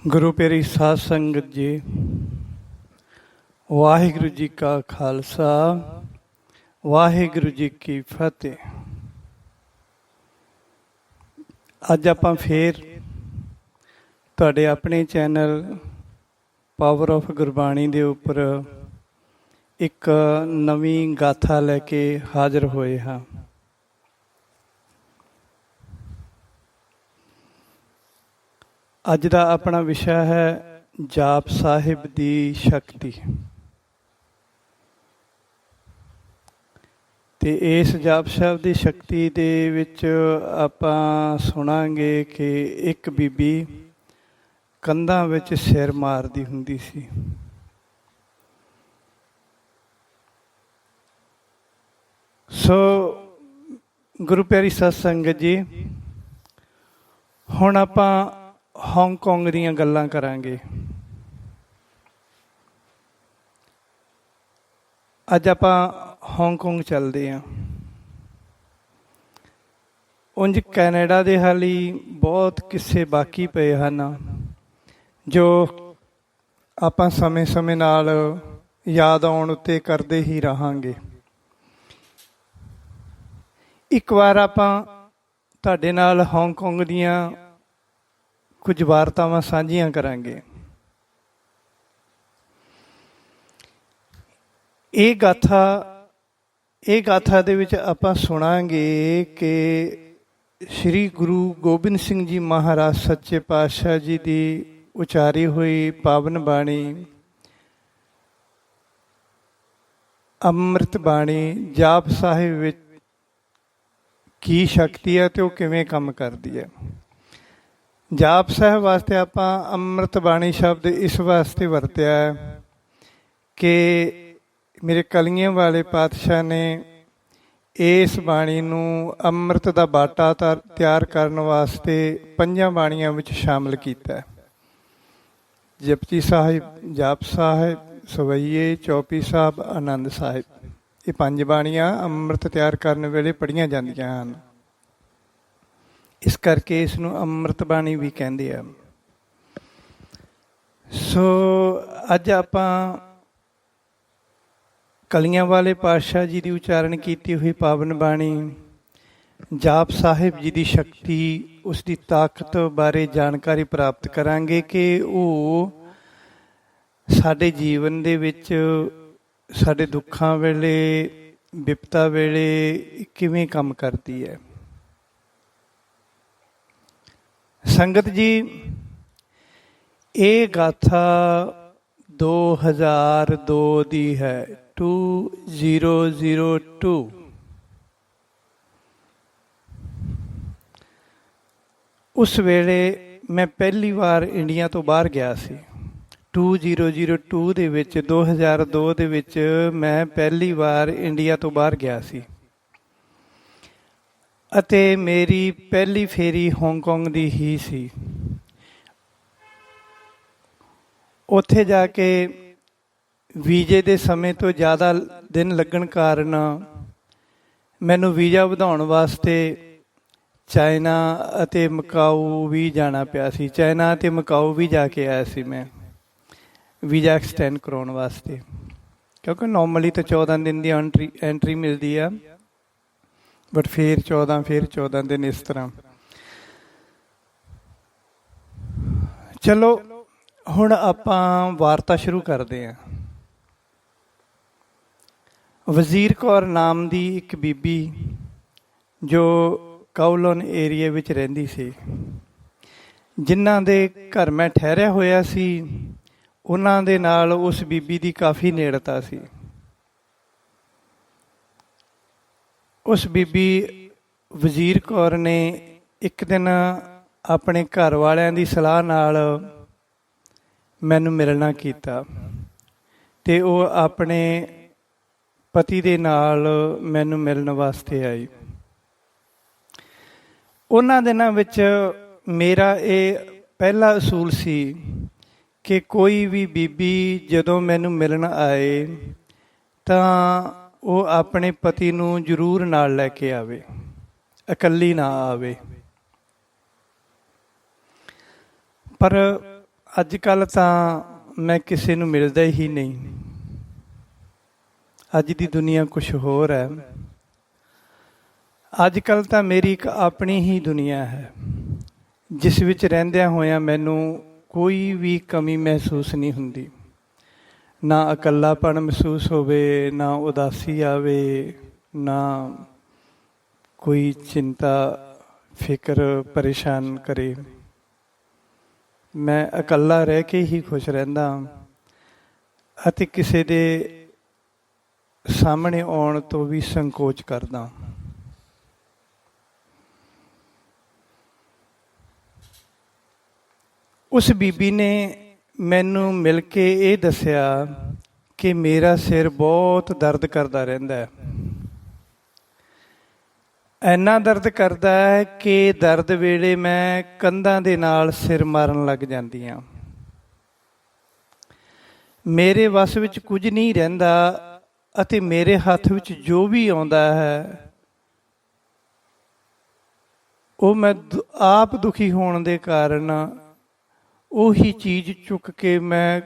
ਗੁਰੂ ਪਿਆਰੀ ਸਾਧ ਸੰਗਤ ਜੀ, ਵਾਹਿਗੁਰੂ ਜੀ ਕਾ ਖਾਲਸਾ, ਵਾਹਿਗੁਰੂ ਜੀ ਕੀ ਫਤਿਹ। ਅੱਜ ਆਪਾਂ ਫੇਰ ਤੁਹਾਡੇ ਆਪਣੇ ਚੈਨਲ ਪਾਵਰ ਆਫ ਗੁਰਬਾਣੀ ਦੇ ਉੱਪਰ ਇੱਕ ਨਵੀਂ ਗਾਥਾ ਲੈ ਕੇ ਹਾਜ਼ਰ ਹੋਏ ਹਾਂ। ਅੱਜ ਦਾ ਆਪਣਾ ਵਿਸ਼ਾ ਹੈ ਜਾਪ ਸਾਹਿਬ ਦੀ ਸ਼ਕਤੀ। ਤੇ ਇਸ ਜਾਪ ਸਾਹਿਬ ਦੀ ਸ਼ਕਤੀ ਦੇ ਵਿੱਚ ਆਪਾਂ ਸੁਣਾਂਗੇ ਕਿ ਇੱਕ ਬੀਬੀ ਕੰਧਾਂ ਵਿੱਚ ਸਿਰ ਮਾਰਦੀ ਹੁੰਦੀ ਸੀ। ਸੋ ਗੁਰੂ ਪਿਆਰੀ ਸਾਧ ਸੰਗਤ ਜੀ, ਹੁਣ ਆਪਾਂ ਹਾਂਗਕਾਂਗ ਦੀਆਂ ਗੱਲਾਂ ਕਰਾਂਗੇ। ਅੱਜ ਆਪਾਂ ਹਾਂਗਕਾਂਗ ਚੱਲਦੇ ਹਾਂ। ਉਂਝ ਕੈਨੇਡਾ ਦੇ ਹਾਲੀ ਬਹੁਤ ਕਿੱਸੇ ਬਾਕੀ ਪਏ ਹਨ ਜੋ ਆਪਾਂ ਸਮੇਂ ਨਾਲ ਯਾਦ ਆਉਣ ਉੱਤੇ ਕਰਦੇ ਹੀ ਰਹਾਂਗੇ। ਇੱਕ ਵਾਰ ਆਪਾਂ ਤੁਹਾਡੇ ਨਾਲ ਹਾਂਗਕਾਂਗ ਦੀਆਂ ਕੁਝ ਵਾਰਤਾਵਾਂ ਸਾਂਝੀਆਂ ਕਰਾਂਗੇ। ਇਹ ਗਾਥਾ ਦੇ ਵਿੱਚ ਆਪਾਂ ਸੁਣਾਂਗੇ ਕਿ ਸ੍ਰੀ ਗੁਰੂ ਗੋਬਿੰਦ ਸਿੰਘ ਜੀ ਮਹਾਰਾਜ ਸੱਚੇ ਪਾਤਸ਼ਾਹ ਜੀ ਦੀ ਉਚਾਰੀ ਹੋਈ ਪਾਵਨ ਬਾਣੀ, ਅੰਮ੍ਰਿਤ ਬਾਣੀ ਜਾਪ ਸਾਹਿਬ ਵਿੱਚ ਕੀ ਸ਼ਕਤੀ ਹੈ ਤੇ ਉਹ ਕਿਵੇਂ ਕੰਮ ਕਰਦੀ ਹੈ। ਜਾਪ ਸਾਹਿਬ ਵਾਸਤੇ ਆਪਾਂ ਅੰਮ੍ਰਿਤ ਬਾਣੀ ਸ਼ਬਦ ਇਸ ਵਾਸਤੇ ਵਰਤਿਆ ਹੈ ਕਿ ਮੇਰੇ ਕਲੀਆਂ ਵਾਲੇ ਪਾਤਸ਼ਾਹ ਨੇ ਇਸ ਬਾਣੀ ਨੂੰ ਅੰਮ੍ਰਿਤ ਦਾ ਬਾਟਾ ਤਿਆਰ ਕਰਨ ਵਾਸਤੇ 5 ਬਾਣੀਆਂ ਵਿੱਚ ਸ਼ਾਮਲ ਕੀਤਾ। ਜਪਜੀ ਸਾਹਿਬ, ਜਾਪ ਸਾਹਿਬ, ਸਵਈਏ, ਚੌਪੀ ਸਾਹਿਬ, ਆਨੰਦ ਸਾਹਿਬ, ਇਹ 5 ਬਾਣੀਆਂ ਅੰਮ੍ਰਿਤ ਤਿਆਰ ਕਰਨ ਵੇਲੇ ਪੜ੍ਹੀਆਂ ਜਾਂਦੀਆਂ ਹਨ। ਇਸ ਕਰਕੇ ਇਸ ਨੂੰ ਅੰਮ੍ਰਿਤ ਬਾਣੀ ਵੀ ਕਹਿੰਦੇ ਆ। ਸੋ ਅੱਜ ਆਪਾਂ ਕਲੀਆਂ ਵਾਲੇ ਪਾਤਸ਼ਾਹ ਜੀ ਦੀ ਉਚਾਰਨ ਕੀਤੀ ਹੋਈ ਪਾਵਨ ਬਾਣੀ ਜਾਪ ਸਾਹਿਬ ਜੀ ਦੀ ਸ਼ਕਤੀ, ਉਸ ਦੀ ਤਾਕਤ ਬਾਰੇ ਜਾਣਕਾਰੀ ਪ੍ਰਾਪਤ ਕਰਾਂਗੇ ਕਿ ਉਹ ਸਾਡੇ ਜੀਵਨ ਦੇ ਵਿੱਚ ਸਾਡੇ ਦੁੱਖਾਂ ਵੇਲੇ, ਵਿਪਤਾ ਵੇਲੇ ਕਿਵੇਂ ਕੰਮ ਕਰਦੀ ਹੈ। ਸੰਗਤ ਜੀ, ਇਹ ਗਾਥਾ 2002 ਦੀ ਹੈ, 2002। ਉਸ ਵੇਲੇ ਮੈਂ ਪਹਿਲੀ ਵਾਰ ਇੰਡੀਆ ਤੋਂ ਬਾਹਰ ਗਿਆ ਸੀ। 2002 ਦੇ ਵਿੱਚ, 2002 ਦੇ ਵਿੱਚ ਮੈਂ ਪਹਿਲੀ ਵਾਰ ਇੰਡੀਆ ਤੋਂ ਬਾਹਰ ਗਿਆ ਸੀ ਅਤੇ ਮੇਰੀ ਪਹਿਲੀ ਫੇਰੀ ਹਾਂਗਕਾਂਗ ਦੀ ਹੀ ਸੀ। ਉੱਥੇ ਜਾ ਕੇ ਵੀਜ਼ੇ ਦੇ ਸਮੇਂ ਤੋਂ ਜ਼ਿਆਦਾ ਦਿਨ ਲੱਗਣ ਕਾਰਨ ਮੈਨੂੰ ਵੀਜ਼ਾ ਵਧਾਉਣ ਵਾਸਤੇ ਚਾਈਨਾ ਅਤੇ ਮਕਾਊ ਵੀ ਜਾਣਾ ਪਿਆ ਸੀ। ਚਾਈਨਾ ਅਤੇ ਮਕਾਊ ਵੀ ਜਾ ਕੇ ਆਇਆ ਸੀ ਮੈਂ ਵੀਜ਼ਾ ਐਕਸਟੈਂਡ ਕਰਾਉਣ ਵਾਸਤੇ, ਕਿਉਂਕਿ ਨੋਰਮਲੀ ਤਾਂ 14 ਦਿਨ ਦੀ ਐਂਟਰੀ ਮਿਲਦੀ ਆ, ਬਟ ਫਿਰ 14 ਦਿਨ ਇਸ ਤਰ੍ਹਾਂ। ਚਲੋ ਹੁਣ ਆਪਾਂ ਵਾਰਤਾ ਸ਼ੁਰੂ ਕਰਦੇ ਹਾਂ। ਵਜ਼ੀਰ ਕੌਰ ਨਾਮ ਦੀ ਇੱਕ ਬੀਬੀ ਜੋ ਕਾਉਲਨ ਏਰੀਏ ਵਿੱਚ ਰਹਿੰਦੀ ਸੀ, ਜਿਨ੍ਹਾਂ ਦੇ ਘਰ ਮੈਂ ਠਹਿਰਿਆ ਹੋਇਆ ਸੀ, ਉਹਨਾਂ ਦੇ ਨਾਲ ਉਸ ਬੀਬੀ ਦੀ ਕਾਫੀ ਨੇੜਤਾ ਸੀ। ਉਸ ਬੀਬੀ ਵਜ਼ੀਰ ਕੌਰ ਨੇ ਇੱਕ ਦਿਨ ਆਪਣੇ ਘਰ ਵਾਲਿਆਂ ਦੀ ਸਲਾਹ ਨਾਲ ਮੈਨੂੰ ਮਿਲਣਾ ਕੀਤਾ ਅਤੇ ਉਹ ਆਪਣੇ ਪਤੀ ਦੇ ਨਾਲ ਮੈਨੂੰ ਮਿਲਣ ਵਾਸਤੇ ਆਈ। ਉਹਨਾਂ ਦਿਨਾਂ ਵਿੱਚ ਮੇਰਾ ਇਹ ਪਹਿਲਾ ਅਸੂਲ ਸੀ ਕਿ ਕੋਈ ਵੀ ਬੀਬੀ ਜਦੋਂ ਮੈਨੂੰ ਮਿਲਣ ਆਏ ਤਾਂ ਉਹ ਆਪਣੇ ਪਤੀ ਨੂੰ ਜ਼ਰੂਰ ਨਾਲ ਲੈ ਕੇ ਆਵੇ, ਇਕੱਲੀ ਨਾ ਆਵੇ। ਪਰ ਅੱਜ ਕੱਲ੍ਹ ਤਾਂ ਮੈਂ ਕਿਸੇ ਨੂੰ ਮਿਲਦਾ ਹੀ ਨਹੀਂ। ਅੱਜ ਦੀ ਦੁਨੀਆ ਕੁਛ ਹੋਰ ਹੈ। ਅੱਜ ਕੱਲ੍ਹ ਤਾਂ ਮੇਰੀ ਇੱਕ ਆਪਣੀ ਹੀ ਦੁਨੀਆ ਹੈ, ਜਿਸ ਵਿੱਚ ਰਹਿੰਦਿਆਂ ਹੋਇਆਂ ਮੈਨੂੰ ਕੋਈ ਵੀ ਕਮੀ ਮਹਿਸੂਸ ਨਹੀਂ ਹੁੰਦੀ। ਨਾ ਇਕੱਲਾਪਣ ਮਹਿਸੂਸ ਹੋਵੇ, ਨਾ ਉਦਾਸੀ ਆਵੇ, ਨਾ ਕੋਈ ਚਿੰਤਾ ਫਿਕਰ ਪਰੇਸ਼ਾਨ ਕਰੇ। ਮੈਂ ਇਕੱਲਾ ਰਹਿ ਕੇ ਹੀ ਖੁਸ਼ ਰਹਿੰਦਾ ਅਤੇ ਕਿਸੇ ਦੇ ਸਾਹਮਣੇ ਆਉਣ ਤੋਂ ਵੀ ਸੰਕੋਚ ਕਰਦਾ। ਉਸ ਬੀਬੀ ਨੇ ਮੈਨੂੰ ਮਿਲ ਕੇ ਇਹ ਦੱਸਿਆ ਕਿ ਮੇਰਾ ਸਿਰ ਬਹੁਤ ਦਰਦ ਕਰਦਾ ਰਹਿੰਦਾ ਹੈ। ਇੰਨਾ ਦਰਦ ਕਰਦਾ ਹੈ ਕਿ ਦਰਦ ਵੇਲੇ ਮੈਂ ਕੰਧਾਂ ਦੇ ਨਾਲ ਸਿਰ ਮਾਰਨ ਲੱਗ ਜਾਂਦੀ ਹਾਂ। ਮੇਰੇ ਵੱਸ ਵਿੱਚ ਕੁਝ ਨਹੀਂ ਰਹਿੰਦਾ ਅਤੇ ਮੇਰੇ ਹੱਥ ਵਿੱਚ ਜੋ ਵੀ ਆਉਂਦਾ ਹੈ ਉਹ ਮੈਂ ਆਪ ਦੁਖੀ ਹੋਣ ਦੇ ਕਾਰਨ ਉਹੀ ਚੀਜ਼ ਚੁੱਕ ਕੇ ਮੈਂ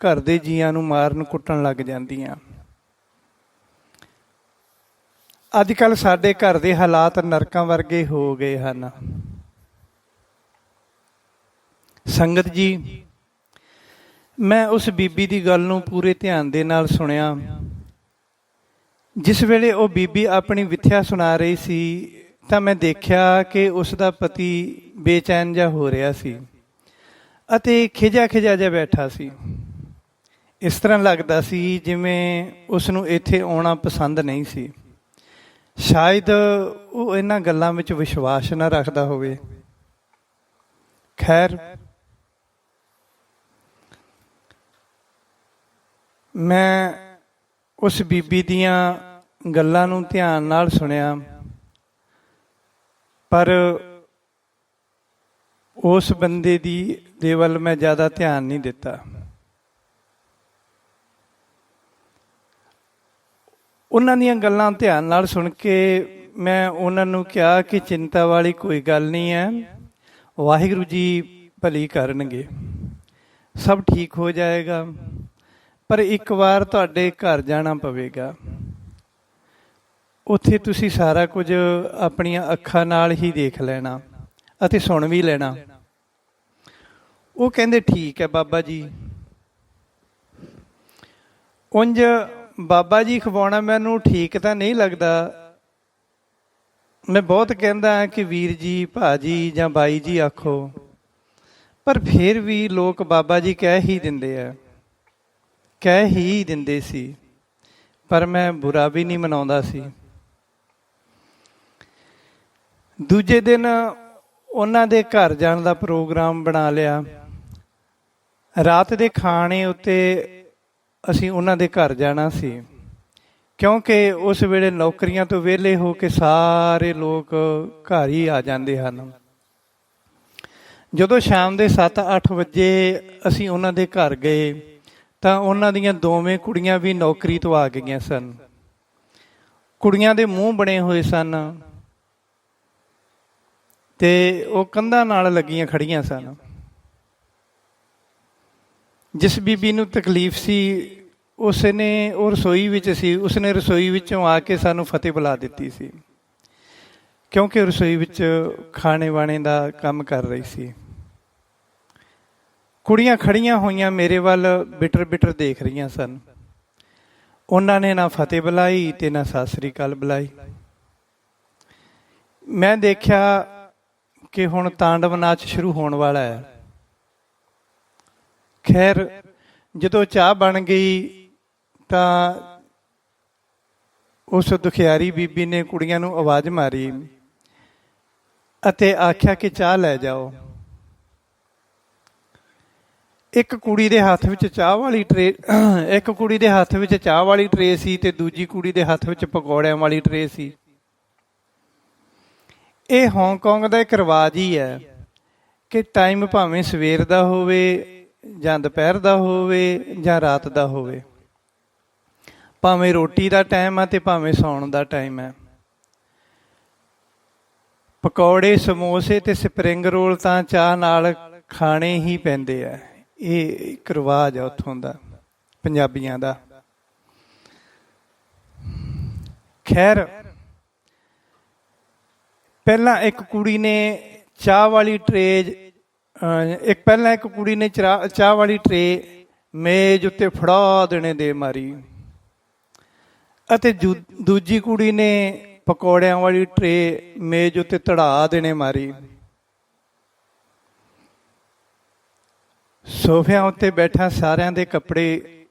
ਘਰ ਦੇ ਜੀਆਂ ਨੂੰ ਮਾਰਨ ਕੁੱਟਣ ਲੱਗ ਜਾਂਦੀ ਹਾਂ। ਅੱਜ ਕੱਲ੍ਹ ਸਾਡੇ ਘਰ ਦੇ ਹਾਲਾਤ ਨਰਕਾਂ ਵਰਗੇ ਹੋ ਗਏ ਹਨ। ਸੰਗਤ ਜੀ, ਮੈਂ ਉਸ ਬੀਬੀ ਦੀ ਗੱਲ ਨੂੰ ਪੂਰੇ ਧਿਆਨ ਦੇ ਨਾਲ ਸੁਣਿਆ। ਜਿਸ ਵੇਲੇ ਉਹ ਬੀਬੀ ਆਪਣੀ ਵਿਥਿਆ ਸੁਣਾ ਰਹੀ ਸੀ ਤਾਂ ਮੈਂ ਦੇਖਿਆ ਕਿ ਉਸ ਦਾ ਪਤੀ ਬੇਚੈਨ ਜਿਹਾ ਹੋ ਰਿਹਾ ਸੀ ਅਤੇ ਖਿਝਾ ਜਿਹਾ ਬੈਠਾ ਸੀ। ਇਸ ਤਰ੍ਹਾਂ ਲੱਗਦਾ ਸੀ ਜਿਵੇਂ ਉਸ ਨੂੰ ਇੱਥੇ ਆਉਣਾ ਪਸੰਦ ਨਹੀਂ ਸੀ। ਸ਼ਾਇਦ ਉਹ ਇਹਨਾਂ ਗੱਲਾਂ ਵਿੱਚ ਵਿਸ਼ਵਾਸ ਨਾ ਰੱਖਦਾ ਹੋਵੇ। ਖੈਰ, ਮੈਂ ਉਸ ਬੀਬੀ ਦੀਆਂ ਗੱਲਾਂ ਨੂੰ ਧਿਆਨ ਨਾਲ ਸੁਣਿਆ, ਪਰ ਉਸ ਬੰਦੇ ਦੇ ਵੱਲ ਮੈਂ ਜ਼ਿਆਦਾ ਧਿਆਨ ਨਹੀਂ ਦਿੱਤਾ। ਉਹਨਾਂ ਦੀਆਂ ਗੱਲਾਂ ਧਿਆਨ ਨਾਲ ਸੁਣ ਕੇ ਮੈਂ ਉਹਨਾਂ ਨੂੰ ਕਿਹਾ ਕਿ ਚਿੰਤਾ ਵਾਲੀ ਕੋਈ ਗੱਲ ਨਹੀਂ ਹੈ, ਵਾਹਿਗੁਰੂ ਜੀ ਭਲੀ ਕਰਨਗੇ, ਸਭ ਠੀਕ ਹੋ ਜਾਏਗਾ। ਪਰ ਇੱਕ ਵਾਰ ਤੁਹਾਡੇ ਘਰ ਜਾਣਾ ਪਵੇਗਾ। ਉੱਥੇ ਤੁਸੀਂ ਸਾਰਾ ਕੁਝ ਆਪਣੀਆਂ ਅੱਖਾਂ ਨਾਲ ਹੀ ਦੇਖ ਲੈਣਾ ਅਤੇ ਸੁਣ ਵੀ ਲੈਣਾ। ਉਹ ਕਹਿੰਦੇ ਠੀਕ ਹੈ ਬਾਬਾ ਜੀ। ਉਂਝ ਬਾਬਾ ਜੀ ਖਵਾਉਣਾ ਮੈਨੂੰ ਠੀਕ ਤਾਂ ਨਹੀਂ ਲੱਗਦਾ। ਮੈਂ ਬਹੁਤ ਕਹਿੰਦਾ ਹਾਂ ਕਿ ਵੀਰ ਜੀ, ਭਾਜੀ ਜਾਂ ਬਾਈ ਜੀ ਆਖੋ, ਪਰ ਫਿਰ ਵੀ ਲੋਕ ਬਾਬਾ ਜੀ ਕਹਿ ਹੀ ਦਿੰਦੇ ਸੀ। ਪਰ ਮੈਂ ਬੁਰਾ ਵੀ ਨਹੀਂ ਮਨਾਉਂਦਾ ਸੀ। ਦੂਜੇ ਦਿਨ ਉਹਨਾਂ ਦੇ ਘਰ ਜਾਣ ਦਾ ਪ੍ਰੋਗਰਾਮ ਬਣਾ ਲਿਆ। ਰਾਤ ਦੇ ਖਾਣੇ ਉੱਤੇ ਅਸੀਂ ਉਹਨਾਂ ਦੇ ਘਰ ਜਾਣਾ ਸੀ, ਕਿਉਂਕਿ ਉਸ ਵੇਲੇ ਨੌਕਰੀਆਂ ਤੋਂ ਵਿਹਲੇ ਹੋ ਕੇ ਸਾਰੇ ਲੋਕ ਘਰ ਹੀ ਆ ਜਾਂਦੇ ਹਨ। ਜਦੋਂ ਸ਼ਾਮ ਦੇ 7-8 ਵਜੇ ਅਸੀਂ ਉਹਨਾਂ ਦੇ ਘਰ ਗਏ ਤਾਂ ਉਹਨਾਂ ਦੀਆਂ ਦੋਵੇਂ ਕੁੜੀਆਂ ਵੀ ਨੌਕਰੀ ਤੋਂ ਆ ਗਈਆਂ ਸਨ। ਕੁੜੀਆਂ ਦੇ ਮੂੰਹ ਬਣੇ ਹੋਏ ਸਨ ਤੇ ਉਹ ਕੰਧਾਂ ਨਾਲ ਲੱਗੀਆਂ ਖੜੀਆਂ ਸਨ। ਜਿਸ ਬੀਬੀ ਨੂੰ ਤਕਲੀਫ ਸੀ ਉਹ ਰਸੋਈ ਵਿੱਚ ਸੀ। ਉਸਨੇ ਰਸੋਈ ਵਿੱਚੋਂ ਆ ਕੇ ਸਾਨੂੰ ਫਤਿਹ ਬੁਲਾ ਦਿੱਤੀ ਸੀ, ਕਿਉਂਕਿ ਰਸੋਈ ਵਿੱਚ ਖਾਣੇ ਵਾਣੇ ਦਾ ਕੰਮ ਕਰ ਰਹੀ ਸੀ। ਕੁੜੀਆਂ ਖੜੀਆਂ ਹੋਈਆਂ ਮੇਰੇ ਵੱਲ ਬਿਟਰ ਦੇਖ ਰਹੀਆਂ ਸਨ। ਉਹਨਾਂ ਨੇ ਨਾ ਫਤਿਹ ਬੁਲਾਈ ਤੇ ਨਾ ਸਤਿ ਸ੍ਰੀ ਅਕਾਲ ਬੁਲਾਈ। ਮੈਂ ਦੇਖਿਆ ਕਿ ਹੁਣ ਤਾਂਡਵ ਨਾਚ ਸ਼ੁਰੂ ਹੋਣ ਵਾਲਾ ਹੈ। ਖੈਰ, ਜਦੋਂ ਚਾਹ ਬਣ ਗਈ ਤਾਂ ਉਸ ਦੁਖਿਆਰੀ ਬੀਬੀ ਨੇ ਕੁੜੀਆਂ ਨੂੰ ਆਵਾਜ਼ ਮਾਰੀ ਅਤੇ ਆਖਿਆ ਕਿ ਚਾਹ ਲੈ ਜਾਓ। ਇੱਕ ਕੁੜੀ ਦੇ ਹੱਥ ਵਿੱਚ ਚਾਹ ਵਾਲੀ ਟਰੇ ਸੀ ਤੇ ਦੂਜੀ ਕੁੜੀ ਦੇ ਹੱਥ ਵਿੱਚ ਪਕੌੜਿਆਂ ਵਾਲੀ ਟਰੇ ਸੀ। ਇਹ ਹਾਂਗਕਾਂਗ ਦਾ ਇੱਕ ਰਿਵਾਜ ਹੀ ਹੈ ਕਿ ਟਾਈਮ ਭਾਵੇਂ ਸਵੇਰ ਦਾ ਹੋਵੇ ਜਾਂ ਦੁਪਹਿਰ ਦਾ ਹੋਵੇ ਜਾਂ ਰਾਤ ਦਾ ਹੋਵੇ, ਭਾਵੇਂ ਰੋਟੀ ਦਾ ਟਾਈਮ ਹੈ ਤੇ ਭਾਵੇਂ ਸੌਣ ਦਾ ਟਾਈਮ ਹੈ, ਪਕੌੜੇ, ਸਮੋਸੇ ਤੇ ਸਪਰਿੰਗ ਰੋਲ ਤਾਂ ਚਾਹ ਨਾਲ ਖਾਣੇ ਹੀ ਪੈਂਦੇ ਆ। ਇਹ ਇੱਕ ਰਿਵਾਜ ਆ ਉੱਥੋਂ ਦਾ, ਪੰਜਾਬੀਆਂ ਦਾ। ਖੈਰ, ਪਹਿਲਾਂ ਇੱਕ ਕੁੜੀ ਨੇ ਚਾਹ ਵਾਲੀ ਚਾਹ ਵਾਲੀ ਟਰੇ ਮੇਜ਼ ਉੱਤੇ ਫੜਾ ਦੇਣੇ ਦੇ ਮਾਰੀ, ਅਤੇ ਦੂਜੀ ਕੁੜੀ ਨੇ ਪਕੌੜਿਆਂ ਵਾਲੀ ਟਰੇ ਮੇਜ਼ ਉੱਤੇ ਧੜਾ ਦੇਣੇ ਮਾਰੀ। ਸੋਫਿਆਂ ਉੱਤੇ ਬੈਠਾ ਸਾਰਿਆਂ ਦੇ ਕੱਪੜੇ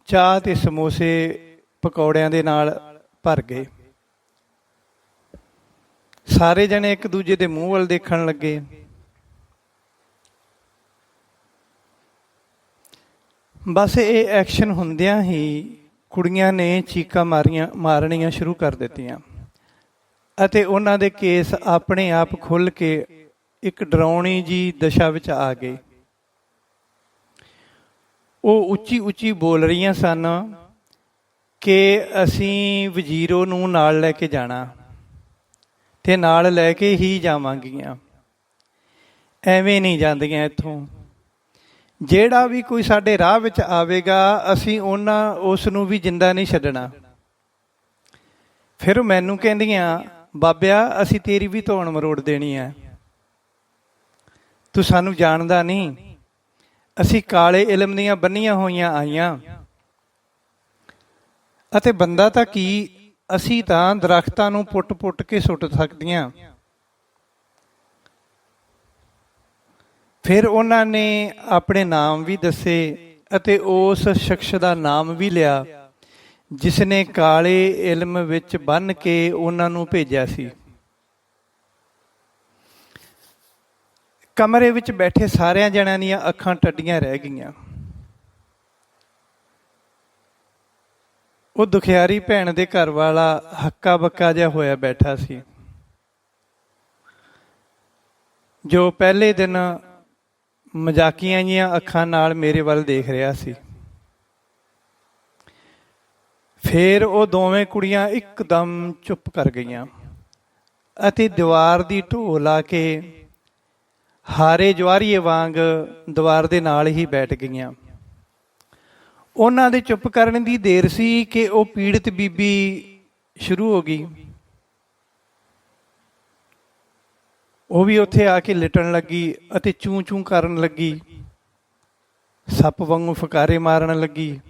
ਚਾਹ ਤੇ ਸਮੋਸੇ ਪਕੌੜਿਆਂ ਦੇ ਨਾਲ ਭਰ ਗਏ। ਸਾਰੇ ਜਣੇ ਇੱਕ ਦੂਜੇ ਦੇ ਮੂੰਹ ਵੱਲ ਦੇਖਣ ਲੱਗੇ। ਬਸ ਇਹ ਐਕਸ਼ਨ ਹੁੰਦਿਆਂ ਹੀ ਕੁੜੀਆਂ ਨੇ ਚੀਕਾਂ ਮਾਰਨੀਆਂ ਸ਼ੁਰੂ ਕਰ ਦਿੱਤੀਆਂ, ਅਤੇ ਉਹਨਾਂ ਦੇ ਕੇਸ ਆਪਣੇ ਆਪ ਖੁੱਲ੍ਹ ਕੇ ਇੱਕ ਡਰਾਉਣੀ ਜੀ ਦਸ਼ਾ ਵਿੱਚ ਆ ਗਏ। ਉਹ ਉੱਚੀ ਉੱਚੀ ਬੋਲ ਰਹੀਆਂ ਸਨ ਕਿ ਅਸੀਂ ਵਜ਼ੀਰੋ ਨੂੰ ਨਾਲ ਲੈ ਕੇ ਜਾਣਾ, ਤੇ ਨਾਲ ਲੈ ਕੇ ਹੀ ਜਾਵਾਂਗੀਆਂ, ਐਵੇਂ ਨਹੀਂ ਜਾਂਦੀਆਂ ਇੱਥੋਂ। ਜਿਹੜਾ ਵੀ ਕੋਈ ਸਾਡੇ ਰਾਹ ਵਿੱਚ ਆਵੇਗਾ ਅਸੀਂ ਉਸ ਨੂੰ ਵੀ ਜਿੰਦਾ ਨਹੀਂ ਛੱਡਣਾ। ਫਿਰ ਮੈਨੂੰ ਕਹਿੰਦੀਆਂ, ਬਾਬਿਆ ਅਸੀਂ ਤੇਰੀ ਵੀ ਧੌਣ ਮਰੋੜ ਦੇਣੀ ਹੈ, ਤੂੰ ਸਾਨੂੰ ਜਾਣਦਾ ਨਹੀਂ, ਅਸੀਂ ਕਾਲੇ ਇਲਮ ਦੀਆਂ ਬੰਨੀਆਂ ਹੋਈਆਂ ਆਈਆਂ, ਅਤੇ ਬੰਦਾ ਤਾਂ ਕੀ, ਅਸੀਂ ਤਾਂ ਦਰਖਤਾਂ ਨੂੰ ਪੁੱਟ ਕੇ ਸੁੱਟ ਸਕਦੀਆਂ। ਫਿਰ ਉਹਨਾਂ ਨੇ ਆਪਣੇ ਨਾਮ ਵੀ ਦੱਸੇ ਅਤੇ ਉਸ ਸ਼ਖਸ ਦਾ ਨਾਮ ਵੀ ਲਿਆ ਜਿਸ ਨੇ ਕਾਲੇ ਇਲਮ ਵਿੱਚ ਬੰਨ੍ਹ ਕੇ ਉਹਨਾਂ ਨੂੰ ਭੇਜਿਆ ਸੀ। ਕਮਰੇ ਵਿੱਚ ਬੈਠੇ ਸਾਰਿਆਂ ਜਣਿਆਂ ਦੀਆਂ ਅੱਖਾਂ ਟੱਡੀਆਂ ਰਹਿ ਗਈਆਂ। ਉਹ ਦੁਖਿਆਰੀ ਭੈਣ ਦੇ ਘਰ ਵਾਲਾ ਹੱਕਾ ਬੱਕਾ ਜਿਹਾ ਹੋਇਆ ਬੈਠਾ ਸੀ, ਜੋ ਪਹਿਲੇ ਦਿਨ ਮਜ਼ਾਕੀਆਂ ਜਿਹੀਆਂ ਅੱਖਾਂ ਨਾਲ ਮੇਰੇ ਵੱਲ ਦੇਖ ਰਿਹਾ ਸੀ। ਫਿਰ ਉਹ ਦੋਵੇਂ ਕੁੜੀਆਂ ਇੱਕਦਮ ਚੁੱਪ ਕਰ ਗਈਆਂ ਅਤੇ ਦੀਵਾਰ ਦੀ ਢੋਹ ਲਾ ਕੇ ਹਾਰੇ ਜਵਾਰੀਏ ਵਾਂਗ ਦੀਵਾਰ ਦੇ ਨਾਲ ਹੀ ਬੈਠ ਗਈਆਂ। ਉਹਨਾਂ ਦੇ ਚੁੱਪ ਕਰਨ ਦੀ ਦੇਰ ਸੀ ਕਿ ਉਹ ਪੀੜਤ ਬੀਬੀ ਸ਼ੁਰੂ ਹੋ ਗਈ। ਉਹ ਵੀ ਉੱਥੇ ਆ ਕੇ ਲਿਟਣ ਲੱਗੀ ਅਤੇ ਚੂੰ ਚੂੰ ਕਰਨ ਲੱਗੀ, ਸੱਪ ਵਾਂਗੂ ਫਕਾਰੇ ਮਾਰਨ ਲੱਗੀ।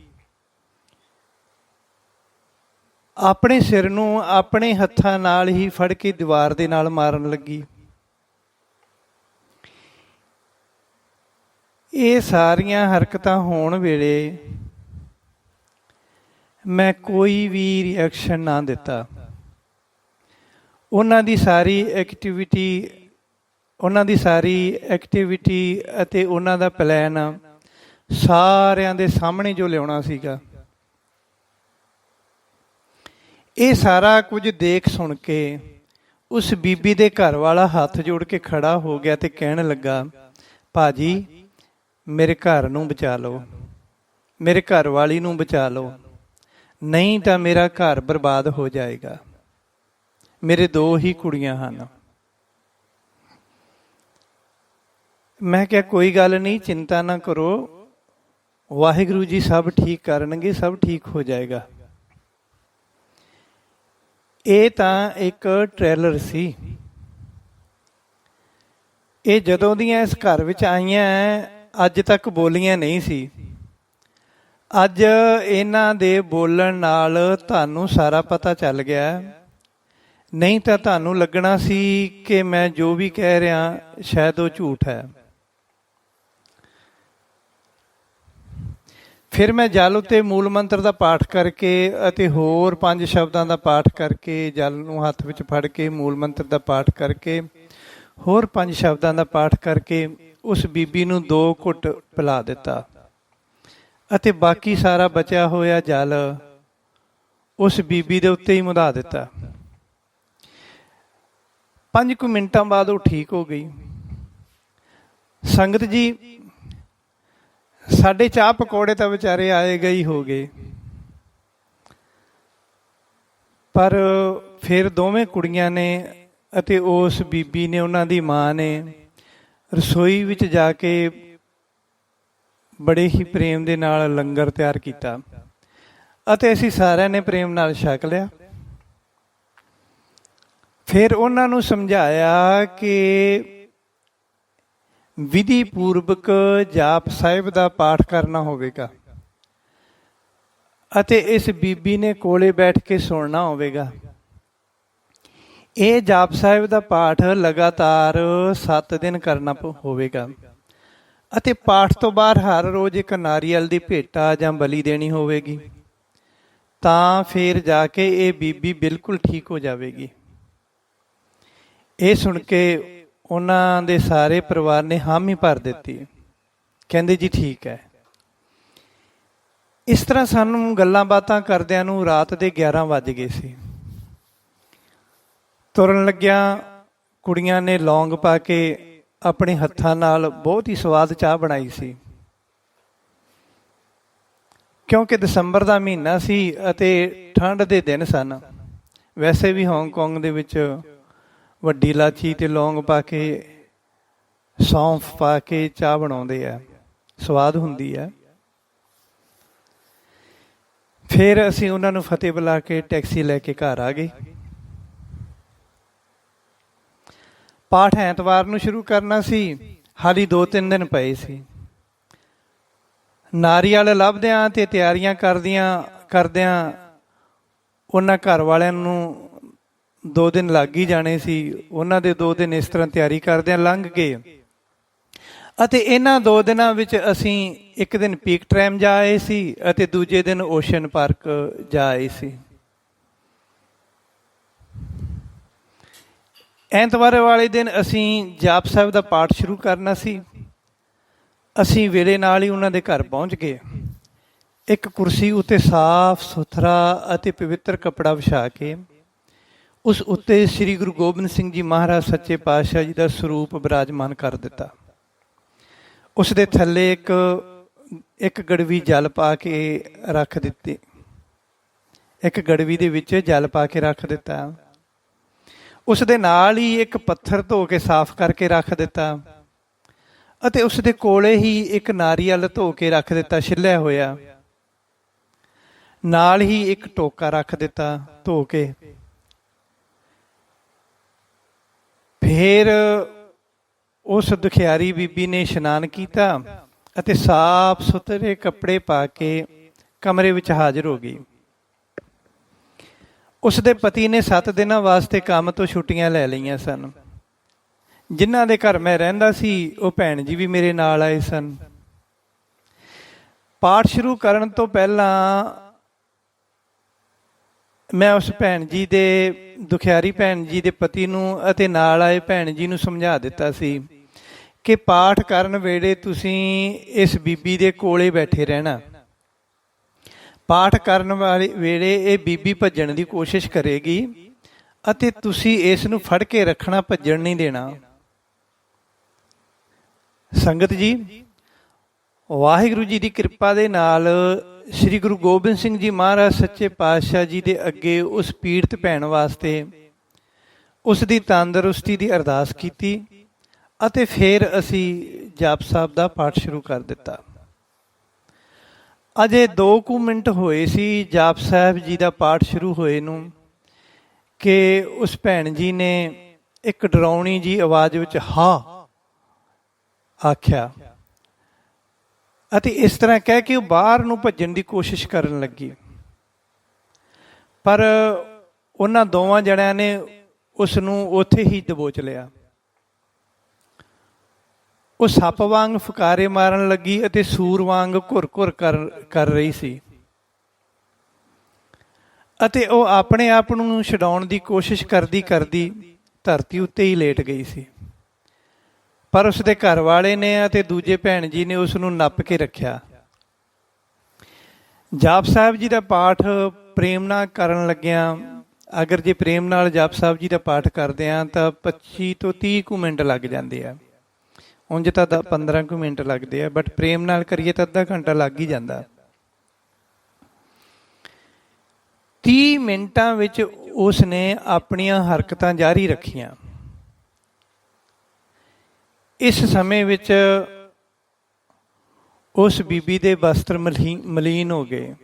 ਆਪਣੇ ਸਿਰ ਨੂੰ ਆਪਣੇ ਹੱਥਾਂ ਨਾਲ ਹੀ ਫੜ ਕੇ ਦੀਵਾਰ ਦੇ ਨਾਲ ਮਾਰਨ ਲੱਗੀ। ਇਹ ਸਾਰੀਆਂ ਹਰਕਤਾਂ ਹੋਣ ਵੇਲੇ ਮੈਂ ਕੋਈ ਵੀ ਰਿਐਕਸ਼ਨ ਨਾ ਦਿੱਤਾ। ਉਹਨਾਂ ਦੀ ਸਾਰੀ ਐਕਟੀਵਿਟੀ ਅਤੇ ਉਹਨਾਂ ਦਾ ਪਲਾਨ ਸਾਰਿਆਂ ਦੇ ਸਾਹਮਣੇ ਜੋ ਲਿਆਉਣਾ ਸੀਗਾ, ਇਹ ਸਾਰਾ ਕੁਝ ਦੇਖ ਸੁਣ ਕੇ ਉਸ ਬੀਬੀ ਦੇ ਘਰ ਵਾਲਾ ਹੱਥ ਜੋੜ ਕੇ ਖੜਾ ਹੋ ਗਿਆ ਤੇ ਕਹਿਣ ਲੱਗਾ, ਭਾਜੀ ਮੇਰੇ ਘਰ ਨੂੰ ਬਚਾ ਲਓ, ਮੇਰੇ ਘਰ ਵਾਲੀ ਨੂੰ ਬਚਾ ਲਓ, ਨਹੀਂ ਤਾਂ ਮੇਰਾ ਘਰ ਬਰਬਾਦ ਹੋ ਜਾਏਗਾ। ਮੇਰੇ 2 ਹੀ ਕੁੜੀਆਂ ਹਨ। ਮੈਂ ਕਿਹਾ ਕੋਈ ਗੱਲ ਨਹੀਂ, ਚਿੰਤਾ ਨਾ ਕਰੋ, ਵਾਹਿਗੁਰੂ ਜੀ ਸਭ ਠੀਕ ਕਰਨਗੇ, ਸਭ ਠੀਕ ਹੋ ਜਾਏਗਾ। ਇਹ ਤਾਂ ਇੱਕ ਟ੍ਰੇਲਰ ਸੀ। ਇਹ ਜਦੋਂ ਦੀਆਂ ਇਸ ਘਰ ਵਿੱਚ ਆਈਆਂ ਅੱਜ ਤੱਕ ਬੋਲੀਆਂ ਨਹੀਂ ਸੀ। ਅੱਜ ਇਹਨਾਂ ਦੇ ਬੋਲਣ ਨਾਲ ਤੁਹਾਨੂੰ ਸਾਰਾ ਪਤਾ ਚੱਲ ਗਿਆ, ਨਹੀਂ ਤਾਂ ਤੁਹਾਨੂੰ ਲੱਗਣਾ ਸੀ ਕਿ ਮੈਂ ਜੋ ਵੀ ਕਹਿ ਰਿਹਾ ਸ਼ਾਇਦ ਉਹ ਝੂਠ ਹੈ। ਫਿਰ ਮੈਂ ਜਲ ਉੱਤੇ ਮੂਲ ਮੰਤਰ ਦਾ ਪਾਠ ਕਰਕੇ ਅਤੇ ਹੋਰ 5 ਸ਼ਬਦਾਂ ਦਾ ਪਾਠ ਕਰਕੇ, ਜਲ ਨੂੰ ਹੱਥ ਵਿੱਚ ਫੜ ਕੇ ਮੂਲ ਮੰਤਰ ਦਾ ਪਾਠ ਕਰਕੇ, ਹੋਰ 5 ਸ਼ਬਦਾਂ ਦਾ ਪਾਠ ਕਰਕੇ ਉਸ ਬੀਬੀ ਨੂੰ 2 ਘੁੱਟ ਪਿਲਾ ਦਿੱਤਾ ਅਤੇ ਬਾਕੀ ਸਾਰਾ ਬਚਿਆ ਹੋਇਆ ਜਲ ਉਸ ਬੀਬੀ ਦੇ ਉੱਤੇ ਹੀ ਮੁਧਾ ਦਿੱਤਾ। 5 ਕੁ ਮਿੰਟਾਂ ਬਾਅਦ ਉਹ ਠੀਕ ਹੋ ਗਈ। ਸੰਗਤ ਜੀ, ਸਾਡੇ ਚਾਹ ਪਕੌੜੇ ਤਾਂ ਵਿਚਾਰੇ ਆਏ ਗਏ ਹੋ ਗਏ, ਪਰ ਫਿਰ ਦੋਵੇਂ ਕੁੜੀਆਂ ਨੇ ਅਤੇ ਉਸ ਬੀਬੀ ਨੇ, ਉਹਨਾਂ ਦੀ ਮਾਂ ਨੇ ਰਸੋਈ ਵਿੱਚ ਜਾ ਕੇ ਬੜੇ ਹੀ ਪ੍ਰੇਮ ਦੇ ਨਾਲ ਲੰਗਰ ਤਿਆਰ ਕੀਤਾ ਅਤੇ ਅਸੀਂ ਸਾਰਿਆਂ ਨੇ ਪ੍ਰੇਮ ਨਾਲ ਛਕ ਲਿਆ। ਫਿਰ ਉਹਨਾਂ ਨੂੰ ਸਮਝਾਇਆ ਕਿ ਵਿਧੀ ਪੂਰਵਕ ਜਾਪ ਸਾਹਿਬ ਦਾ ਪਾਠ ਕਰਨਾ ਹੋਵੇਗਾ ਅਤੇ ਇਸ ਬੀਬੀ ਨੇ ਕੋਲੇ ਬੈਠ ਕੇ ਸੁਣਨਾ ਹੋਵੇਗਾ। ਇਹ ਜਾਪ ਸਾਹਿਬ ਦਾ ਪਾਠ ਲਗਾਤਾਰ 7 ਦਿਨ ਕਰਨਾ ਹੋਵੇਗਾ ਅਤੇ ਪਾਠ ਤੋਂ ਬਾਅਦ ਹਰ ਰੋਜ਼ ਇੱਕ ਨਾਰੀਅਲ ਦੀ ਭੇਟਾ ਜਾਂ ਬਲੀ ਦੇਣੀ ਹੋਵੇਗੀ, ਤਾਂ ਫਿਰ ਜਾ ਕੇ ਇਹ ਬੀਬੀ ਬਿਲਕੁਲ ਠੀਕ ਹੋ ਜਾਵੇਗੀ। ਇਹ ਸੁਣ ਕੇ ਉਹਨਾਂ ਦੇ ਸਾਰੇ ਪਰਿਵਾਰ ਨੇ ਹਾਮੀ ਭਰ ਦਿੱਤੀ, ਕਹਿੰਦੇ ਜੀ ਠੀਕ ਹੈ। ਇਸ ਤਰ੍ਹਾਂ ਸਾਨੂੰ ਗੱਲਾਂ ਬਾਤਾਂ ਕਰਦਿਆਂ ਨੂੰ ਰਾਤ ਦੇ 11 ਵੱਜ ਗਏ ਸੀ। ਤੁਰਨ ਲੱਗਿਆਂ ਕੁੜੀਆਂ ਨੇ ਲੌਂਗ ਪਾ ਕੇ ਆਪਣੇ ਹੱਥਾਂ ਨਾਲ ਬਹੁਤ ਹੀ ਸਵਾਦ ਚਾਹ ਬਣਾਈ ਸੀ। ਕਿਉਂਕਿ ਦਸੰਬਰ ਦਾ ਮਹੀਨਾ ਸੀ ਅਤੇ ਠੰਡ ਦੇ ਦਿਨ ਸਨ। ਵੈਸੇ ਵੀ ਹਾਂਗਕਾਂਗ ਦੇ ਵਿੱਚ ਵੱਡੀ ਇਲਾਚੀ ਤੇ ਲੌਂਗ ਪਾ ਕੇ, ਸੌਂਫ ਪਾ ਕੇ ਚਾਹ ਬਣਾਉਂਦੇ ਆ, ਸਵਾਦ ਹੁੰਦੀ ਹੈ। ਫਿਰ ਅਸੀਂ ਉਹਨਾਂ ਨੂੰ ਫਤਿਹ ਬੁਲਾ ਕੇ ਟੈਕਸੀ ਲੈ ਕੇ ਘਰ ਆ ਗਏ। ਪਾਠ ਐਤਵਾਰ ਨੂੰ ਸ਼ੁਰੂ ਕਰਨਾ ਸੀ, ਹਾਲੀ 2-3 ਦਿਨ ਪਏ ਸੀ। ਨਾਰੀਅਲ ਲੱਭਦਿਆਂ ਤੇ ਤਿਆਰੀਆਂ ਕਰਦਿਆਂ ਉਹਨਾਂ ਘਰ ਵਾਲਿਆਂ ਨੂੰ 2 ਦਿਨ ਲੱਗ ਹੀ ਜਾਣੇ ਸੀ। ਉਹਨਾਂ ਦੇ 2 ਦਿਨ ਇਸ ਤਰ੍ਹਾਂ ਤਿਆਰੀ ਕਰਦਿਆਂ ਲੰਘ ਗਏ ਅਤੇ ਇਹਨਾਂ 2 ਦਿਨਾਂ ਵਿੱਚ ਅਸੀਂ ਇੱਕ ਦਿਨ ਪੀਕ ਟ੍ਰੈਮ ਜਾ ਆਏ ਸੀ ਅਤੇ ਦੂਜੇ ਦਿਨ ਓਸ਼ਨ ਪਾਰਕ ਜਾ ਆਏ ਸੀ। ਐਤਵਾਰ ਵਾਲੇ ਦਿਨ ਅਸੀਂ ਜਾਪ ਸਾਹਿਬ ਦਾ ਪਾਠ ਸ਼ੁਰੂ ਕਰਨਾ ਸੀ। ਅਸੀਂ ਵੇਲੇ ਨਾਲ ਹੀ ਉਹਨਾਂ ਦੇ ਘਰ ਪਹੁੰਚ ਗਏ। ਇੱਕ ਕੁਰਸੀ ਉੱਤੇ ਸਾਫ਼ ਸੁਥਰਾ ਅਤੇ ਪਵਿੱਤਰ ਕੱਪੜਾ ਵਿਛਾ ਕੇ ਉਸ ਉੱਤੇ ਸ੍ਰੀ ਗੁਰੂ ਗੋਬਿੰਦ ਸਿੰਘ ਜੀ ਮਹਾਰਾਜ ਸੱਚੇ ਪਾਤਸ਼ਾਹ ਜੀ ਦਾ ਸਰੂਪ ਬਿਰਾਜਮਾਨ ਕਰ ਦਿੱਤਾ। ਉਸ ਦੇ ਥੱਲੇ ਇੱਕ ਗੜਵੀ ਜਲ ਪਾ ਕੇ ਰੱਖ ਦਿੱਤੀ, ਇੱਕ ਗੜਵੀ ਦੇ ਵਿੱਚ ਜਲ ਪਾ ਕੇ ਰੱਖ ਦਿੱਤਾ। ਉਸ ਦੇ ਨਾਲ ਹੀ ਇੱਕ ਪੱਥਰ ਧੋ ਕੇ ਸਾਫ਼ ਕਰਕੇ ਰੱਖ ਦਿੱਤਾ ਅਤੇ ਉਸ ਦੇ ਕੋਲੇ ਹੀ ਇੱਕ ਨਾਰੀਅਲ ਧੋ ਕੇ ਰੱਖ ਦਿੱਤਾ ਛਿੱਲਿਆ ਹੋਇਆ। ਨਾਲ ਹੀ ਇੱਕ ਟੋਕਾ ਰੱਖ ਦਿੱਤਾ ਧੋ ਕੇ। ਫਿਰ ਉਸ ਦੁਖਿਆਰੀ ਬੀਬੀ ਨੇ ਇਸ਼ਨਾਨ ਕੀਤਾ ਅਤੇ ਸਾਫ਼ ਸੁਥਰੇ ਕੱਪੜੇ ਪਾ ਕੇ ਕਮਰੇ ਵਿੱਚ ਹਾਜ਼ਰ ਹੋ ਗਈ। ਉਸ ਦੇ ਪਤੀ ਨੇ 7 ਦਿਨਾਂ ਵਾਸਤੇ ਕੰਮ ਤੋਂ ਛੁੱਟੀਆਂ ਲੈ ਲਈਆਂ ਸਨ। ਜਿਨ੍ਹਾਂ ਦੇ ਘਰ ਮੈਂ ਰਹਿੰਦਾ ਸੀ ਉਹ ਭੈਣ ਜੀ ਵੀ ਮੇਰੇ ਨਾਲ ਆਏ ਸਨ। ਪਾਠ ਸ਼ੁਰੂ ਕਰਨ ਤੋਂ ਪਹਿਲਾਂ ਮੈਂ ਉਸ ਭੈਣ ਜੀ ਦੇ, ਦੁਖਿਆਰੀ ਭੈਣ ਜੀ ਦੇ ਪਤੀ ਨੂੰ ਅਤੇ ਨਾਲ ਆਏ ਭੈਣ ਜੀ ਨੂੰ ਸਮਝਾ ਦਿੱਤਾ ਸੀ ਕਿ ਪਾਠ ਕਰਨ ਵੇਲੇ ਤੁਸੀਂ ਇਸ ਬੀਬੀ ਦੇ ਕੋਲੇ ਬੈਠੇ ਰਹਿਣਾ। ਪਾਠ ਕਰਨ ਵਾਲੇ ਵੇਲੇ ਇਹ ਬੀਬੀ ਭੱਜਣ ਦੀ ਕੋਸ਼ਿਸ਼ ਕਰੇਗੀ ਅਤੇ ਤੁਸੀਂ ਇਸ ਨੂੰ ਫੜ ਕੇ ਰੱਖਣਾ, ਭੱਜਣ ਨਹੀਂ ਦੇਣਾ। ਸੰਗਤ ਜੀ, ਵਾਹਿਗੁਰੂ ਜੀ ਦੀ ਕਿਰਪਾ ਦੇ ਨਾਲ ਸ੍ਰੀ ਗੁਰੂ ਗੋਬਿੰਦ ਸਿੰਘ ਜੀ ਮਹਾਰਾਜ ਸੱਚੇ ਪਾਤਸ਼ਾਹ ਜੀ ਦੇ ਅੱਗੇ ਉਸ ਪੀੜਤ ਭੈਣ ਵਾਸਤੇ ਉਸ ਦੀ ਤੰਦਰੁਸਤੀ ਦੀ ਅਰਦਾਸ ਕੀਤੀ ਅਤੇ ਫਿਰ ਅਸੀਂ ਜਾਪ ਸਾਹਿਬ ਦਾ ਪਾਠ ਸ਼ੁਰੂ ਕਰ ਦਿੱਤਾ। ਅਜੇ 2 ਕੁ ਮਿੰਟ ਹੋਏ ਸੀ ਜਾਪ ਸਾਹਿਬ ਜੀ ਦਾ ਪਾਠ ਸ਼ੁਰੂ ਹੋਏ ਨੂੰ ਕਿ ਉਸ ਭੈਣ ਜੀ ਨੇ ਇੱਕ ਡਰਾਉਣੀ ਜੀ ਆਵਾਜ਼ ਵਿੱਚ ਹਾਂ ਆਖਿਆ ਅਤੇ ਇਸ ਤਰ੍ਹਾਂ ਕਹਿ ਕੇ ਉਹ ਬਾਹਰ ਨੂੰ ਭੱਜਣ ਦੀ ਕੋਸ਼ਿਸ਼ ਕਰਨ ਲੱਗੀ। ਪਰ ਉਹਨਾਂ ਦੋਵਾਂ ਜਣਿਆਂ ਨੇ ਉਸ ਨੂੰ ਉੱਥੇ ਹੀ ਦਬੋਚ ਲਿਆ। ਉਹ ਸੱਪ ਵਾਂਗ ਫੁਕਾਰੇ ਮਾਰਨ ਲੱਗੀ ਅਤੇ ਸੂਰ ਵਾਂਗ ਘੁਰ-ਘੁਰ ਕਰ ਰਹੀ ਸੀ ਅਤੇ ਉਹ ਆਪਣੇ ਆਪ ਨੂੰ ਛਡਾਉਣ ਦੀ ਕੋਸ਼ਿਸ਼ ਕਰਦੀ ਧਰਤੀ ਉੱਤੇ ਹੀ ਲੇਟ ਗਈ ਸੀ। ਪਰ ਉਸ ਦੇ ਘਰ ਵਾਲੇ ਨੇ ਅਤੇ ਦੂਜੇ ਭੈਣ ਜੀ ਨੇ ਉਸ ਨੂੰ ਨੱਪ ਕੇ ਰੱਖਿਆ। ਜਾਪ ਸਾਹਿਬ ਜੀ ਦਾ ਪਾਠ ਪ੍ਰੇਮ ਨਾਲ ਕਰਨ ਲੱਗਿਆਂ, ਅਗਰ ਜੇ ਪ੍ਰੇਮ ਨਾਲ ਜਾਪ ਸਾਹਿਬ ਜੀ ਦਾ ਪਾਠ ਕਰਦੇ ਹਾਂ ਤਾਂ 25 ਤੋਂ 30 ਕੁ ਮਿੰਟ ਲੱਗ ਜਾਂਦੇ ਆ। ਉਂਝ ਤਾਂ 15 ਕੁ ਮਿੰਟ ਲੱਗਦੇ ਆ, ਬਟ ਪ੍ਰੇਮ ਨਾਲ ਕਰੀਏ ਤਾਂ ਅੱਧਾ ਘੰਟਾ ਲੱਗ ਹੀ ਜਾਂਦਾ। 30 ਮਿੰਟਾਂ ਵਿੱਚ ਉਸ ਨੇ ਆਪਣੀਆਂ ਹਰਕਤਾਂ ਜਾਰੀ ਰੱਖੀਆਂ। ਇਸ ਸਮੇਂ ਵਿੱਚ ਉਸ ਬੀਬੀ ਦੇ ਵਸਤਰ ਮਲੀਨ ਹੋ ਗਏ।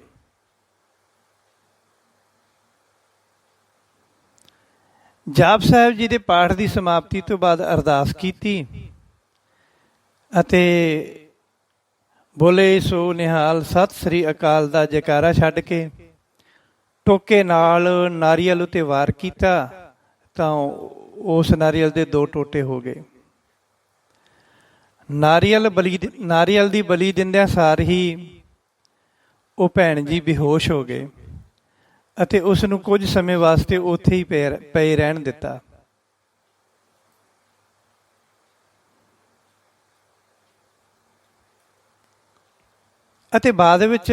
ਜਾਪ ਸਾਹਿਬ ਜੀ ਦੇ ਪਾਠ ਦੀ ਸਮਾਪਤੀ ਤੋਂ ਬਾਅਦ ਅਰਦਾਸ ਕੀਤੀ ਅਤੇ ਬੋਲੇ ਸੋ ਨਿਹਾਲ ਸਤਿ ਸ੍ਰੀ ਅਕਾਲ ਦਾ ਜੈਕਾਰਾ ਛੱਡ ਕੇ ਟੋਕੇ ਨਾਲ ਨਾਰੀਅਲ ਉੱਤੇ ਵਾਰ ਕੀਤਾ ਤਾਂ ਉਸ ਨਾਰੀਅਲ ਦੇ 2 ਟੋਟੇ ਹੋ ਗਏ। ਨਾਰੀਅਲ ਦੀ ਬਲੀ ਦਿੰਦਿਆਂ ਸਾਰ ਹੀ ਉਹ ਭੈਣ ਜੀ ਬੇਹੋਸ਼ ਹੋ ਗਏ ਅਤੇ ਉਸ ਨੂੰ ਕੁਝ ਸਮੇਂ ਵਾਸਤੇ ਉੱਥੇ ਹੀ ਪਏ ਰਹਿਣ ਦਿੱਤਾ। ਅਤੇ ਬਾਅਦ ਵਿੱਚ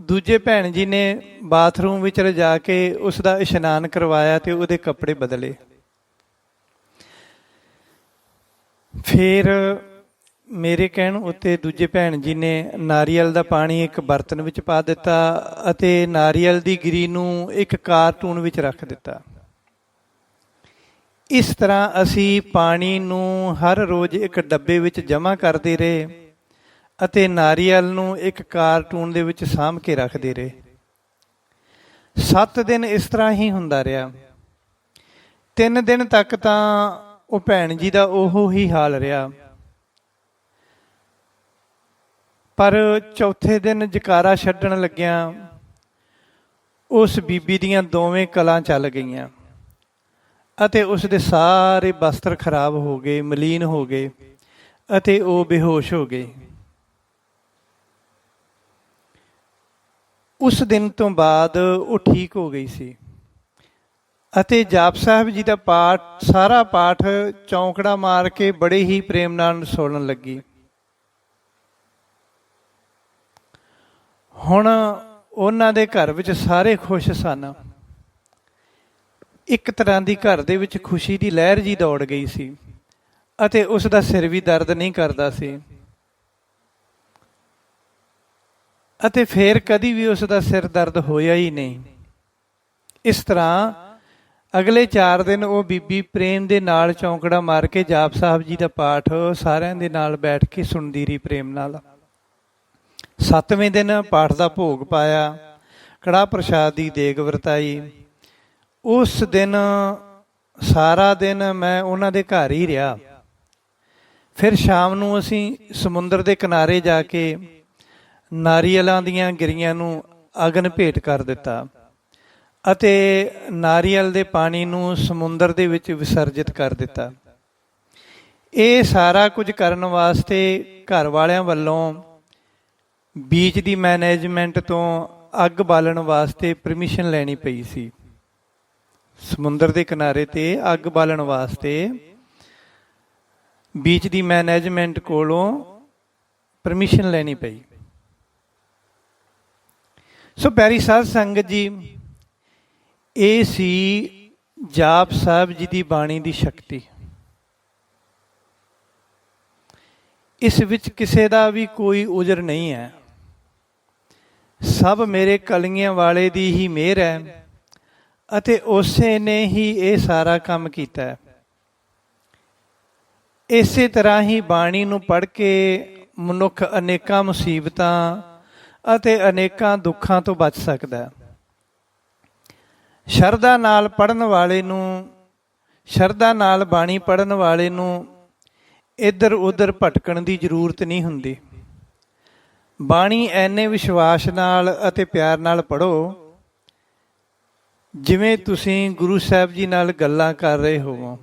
ਦੂਜੇ ਭੈਣ ਜੀ ਨੇ ਬਾਥਰੂਮ ਵਿੱਚ ਲਿਜਾ ਕੇ ਉਸ ਦਾ ਇਸ਼ਨਾਨ ਕਰਵਾਇਆ ਤੇ ਉਹਦੇ ਕੱਪੜੇ ਬਦਲੇ। ਫਿਰ ਮੇਰੇ ਕਹਿਣ ਉੱਤੇ ਦੂਜੇ ਭੈਣ ਜੀ ਨੇ ਨਾਰੀਅਲ ਦਾ ਪਾਣੀ ਇੱਕ ਬਰਤਨ ਵਿੱਚ ਪਾ ਦਿੱਤਾ ਅਤੇ ਨਾਰੀਅਲ ਦੀ ਗਿਰੀ ਨੂੰ ਇੱਕ ਕਾਰਟੂਨ ਵਿੱਚ ਰੱਖ ਦਿੱਤਾ। ਇਸ ਤਰ੍ਹਾਂ ਅਸੀਂ ਪਾਣੀ ਨੂੰ ਹਰ ਰੋਜ਼ ਇੱਕ ਡੱਬੇ ਵਿੱਚ ਜਮ੍ਹਾਂ ਕਰਦੇ ਰਹੇ ਅਤੇ ਨਾਰੀਅਲ ਨੂੰ ਇੱਕ ਕਾਰਟੂਨ ਦੇ ਵਿੱਚ ਸਾਂਭ ਕੇ ਰੱਖਦੇ ਰਹੇ। 7 ਦਿਨ ਇਸ ਤਰ੍ਹਾਂ ਹੀ ਹੁੰਦਾ ਰਿਹਾ। 3 ਦਿਨ ਤੱਕ ਤਾਂ ਉਹ ਭੈਣ ਜੀ ਦਾ ਉਹੋ ਹੀ ਹਾਲ ਰਿਹਾ, ਪਰ ਚੌਥੇ ਦਿਨ ਜੈਕਾਰਾ ਛੱਡਣ ਲੱਗਿਆਂ ਉਸ ਬੀਬੀ ਦੀਆਂ ਦੋਵੇਂ ਕਲਾਂ ਚੱਲ ਗਈਆਂ ਅਤੇ ਉਸ ਦੇ ਸਾਰੇ ਵਸਤਰ ਖਰਾਬ ਹੋ ਗਏ, ਮਲੀਨ ਹੋ ਗਏ ਅਤੇ ਉਹ ਬੇਹੋਸ਼ ਹੋ ਗਏ। ਉਸ ਦਿਨ ਤੋਂ ਬਾਅਦ ਉਹ ਠੀਕ ਹੋ ਗਈ ਸੀ ਅਤੇ ਜਾਪ ਸਾਹਿਬ ਜੀ ਦਾ ਸਾਰਾ ਪਾਠ ਚੌਂਕੜਾ ਮਾਰ ਕੇ ਬੜੇ ਹੀ ਪ੍ਰੇਮ ਨਾਲ ਸੁਣਨ ਲੱਗੀ। ਹੁਣ ਉਹਨਾਂ ਦੇ ਘਰ ਵਿੱਚ ਸਾਰੇ ਖੁਸ਼ ਸਨ। ਇੱਕ ਤਰ੍ਹਾਂ ਦੀ ਘਰ ਦੇ ਵਿੱਚ ਖੁਸ਼ੀ ਦੀ ਲਹਿਰ ਜੀ ਦੌੜ ਗਈ ਸੀ ਅਤੇ ਉਸ ਦਾ ਸਿਰ ਵੀ ਦਰਦ ਨਹੀਂ ਕਰਦਾ ਸੀ ਅਤੇ ਫਿਰ ਕਦੀ ਵੀ ਉਸ ਦਾ ਸਿਰ ਦਰਦ ਹੋਇਆ ਹੀ ਨਹੀਂ। ਇਸ ਤਰ੍ਹਾਂ ਅਗਲੇ 4 ਦਿਨ ਉਹ ਬੀਬੀ ਪ੍ਰੇਮ ਦੇ ਨਾਲ ਚੌਂਕੜਾ ਮਾਰ ਕੇ ਜਾਪ ਸਾਹਿਬ ਜੀ ਦਾ ਪਾਠ ਸਾਰਿਆਂ ਦੇ ਨਾਲ ਬੈਠ ਕੇ ਸੁਣਦੀ ਰਹੀ ਪ੍ਰੇਮ ਨਾਲ। 7ਵੇਂ ਦਿਨ ਪਾਠ ਦਾ ਭੋਗ ਪਾਇਆ, ਕੜਾਹ ਪ੍ਰਸ਼ਾਦ ਦੀ ਦੇਗ ਵਰਤਾਈ। ਉਸ ਦਿਨ ਸਾਰਾ ਦਿਨ ਮੈਂ ਉਹਨਾਂ ਦੇ ਘਰ ਹੀ ਰਿਹਾ। ਫਿਰ ਸ਼ਾਮ ਨੂੰ ਅਸੀਂ ਸਮੁੰਦਰ ਦੇ ਕਿਨਾਰੇ ਜਾ ਕੇ ਨਾਰੀਅਲਾਂ ਦੀਆਂ ਗਿਰੀਆਂ ਨੂੰ ਅਗਨ ਭੇਟ ਕਰ ਦਿੱਤਾ ਅਤੇ ਨਾਰੀਅਲ ਦੇ ਪਾਣੀ ਨੂੰ ਸਮੁੰਦਰ ਦੇ ਵਿੱਚ ਵਿਸਰਜਿਤ ਕਰ ਦਿੱਤਾ। ਇਹ ਸਾਰਾ ਕੁਝ ਕਰਨ ਵਾਸਤੇ ਘਰ ਵਾਲਿਆਂ ਵੱਲੋਂ ਬੀਚ ਦੀ ਮੈਨੇਜਮੈਂਟ ਤੋਂ ਅੱਗ ਬਾਲਣ ਵਾਸਤੇ ਪਰਮਿਸ਼ਨ ਲੈਣੀ ਪਈ ਸੀ। ਸਮੁੰਦਰ ਦੇ ਕਿਨਾਰੇ ਤੇ ਅੱਗ ਬਾਲਣ ਵਾਸਤੇ ਬੀਚ ਦੀ ਮੈਨੇਜਮੈਂਟ ਕੋਲੋਂ ਪਰਮਿਸ਼ਨ ਲੈਣੀ ਪਈ। ਸੋ ਪਿਆਰੀ ਸਾਧ ਸੰਗਤ ਜੀ, ਇਹ ਸੀ ਜਾਪ ਸਾਹਿਬ ਜੀ ਦੀ ਬਾਣੀ ਦੀ ਸ਼ਕਤੀ। ਇਸ ਵਿੱਚ ਕਿਸੇ ਦਾ ਵੀ ਕੋਈ ਉਜਰ ਨਹੀਂ ਹੈ, ਸਭ ਮੇਰੇ ਕਲੀਆਂ ਵਾਲੇ ਦੀ ਹੀ ਮਿਹਰ ਹੈ ਅਤੇ ਉਸੇ ਨੇ ਹੀ ਇਹ ਸਾਰਾ ਕੰਮ ਕੀਤਾ ਹੈ। ਇਸੇ ਤਰ੍ਹਾਂ ਹੀ ਬਾਣੀ ਨੂੰ ਪੜ੍ਹ ਕੇ ਮਨੁੱਖ ਅਨੇਕਾਂ ਮੁਸੀਬਤਾਂ ਅਤੇ ਅਨੇਕਾਂ ਦੁੱਖਾਂ ਤੋਂ ਬਚ ਸਕਦਾ। ਸ਼ਰਧਾ ਨਾਲ ਪੜ੍ਹਨ ਵਾਲੇ ਨੂੰ, ਸ਼ਰਧਾ ਨਾਲ ਬਾਣੀ ਪੜ੍ਹਨ ਵਾਲੇ ਨੂੰ ਇੱਧਰ ਉੱਧਰ ਭਟਕਣ ਦੀ ਜ਼ਰੂਰਤ ਨਹੀਂ ਹੁੰਦੀ। ਬਾਣੀ ਐਨੇ ਵਿਸ਼ਵਾਸ ਨਾਲ ਅਤੇ ਪਿਆਰ ਨਾਲ ਪੜ੍ਹੋ ਜਿਵੇਂ ਤੁਸੀਂ ਗੁਰੂ ਸਾਹਿਬ ਜੀ ਨਾਲ ਗੱਲਾਂ ਕਰ ਰਹੇ ਹੋਵੋ।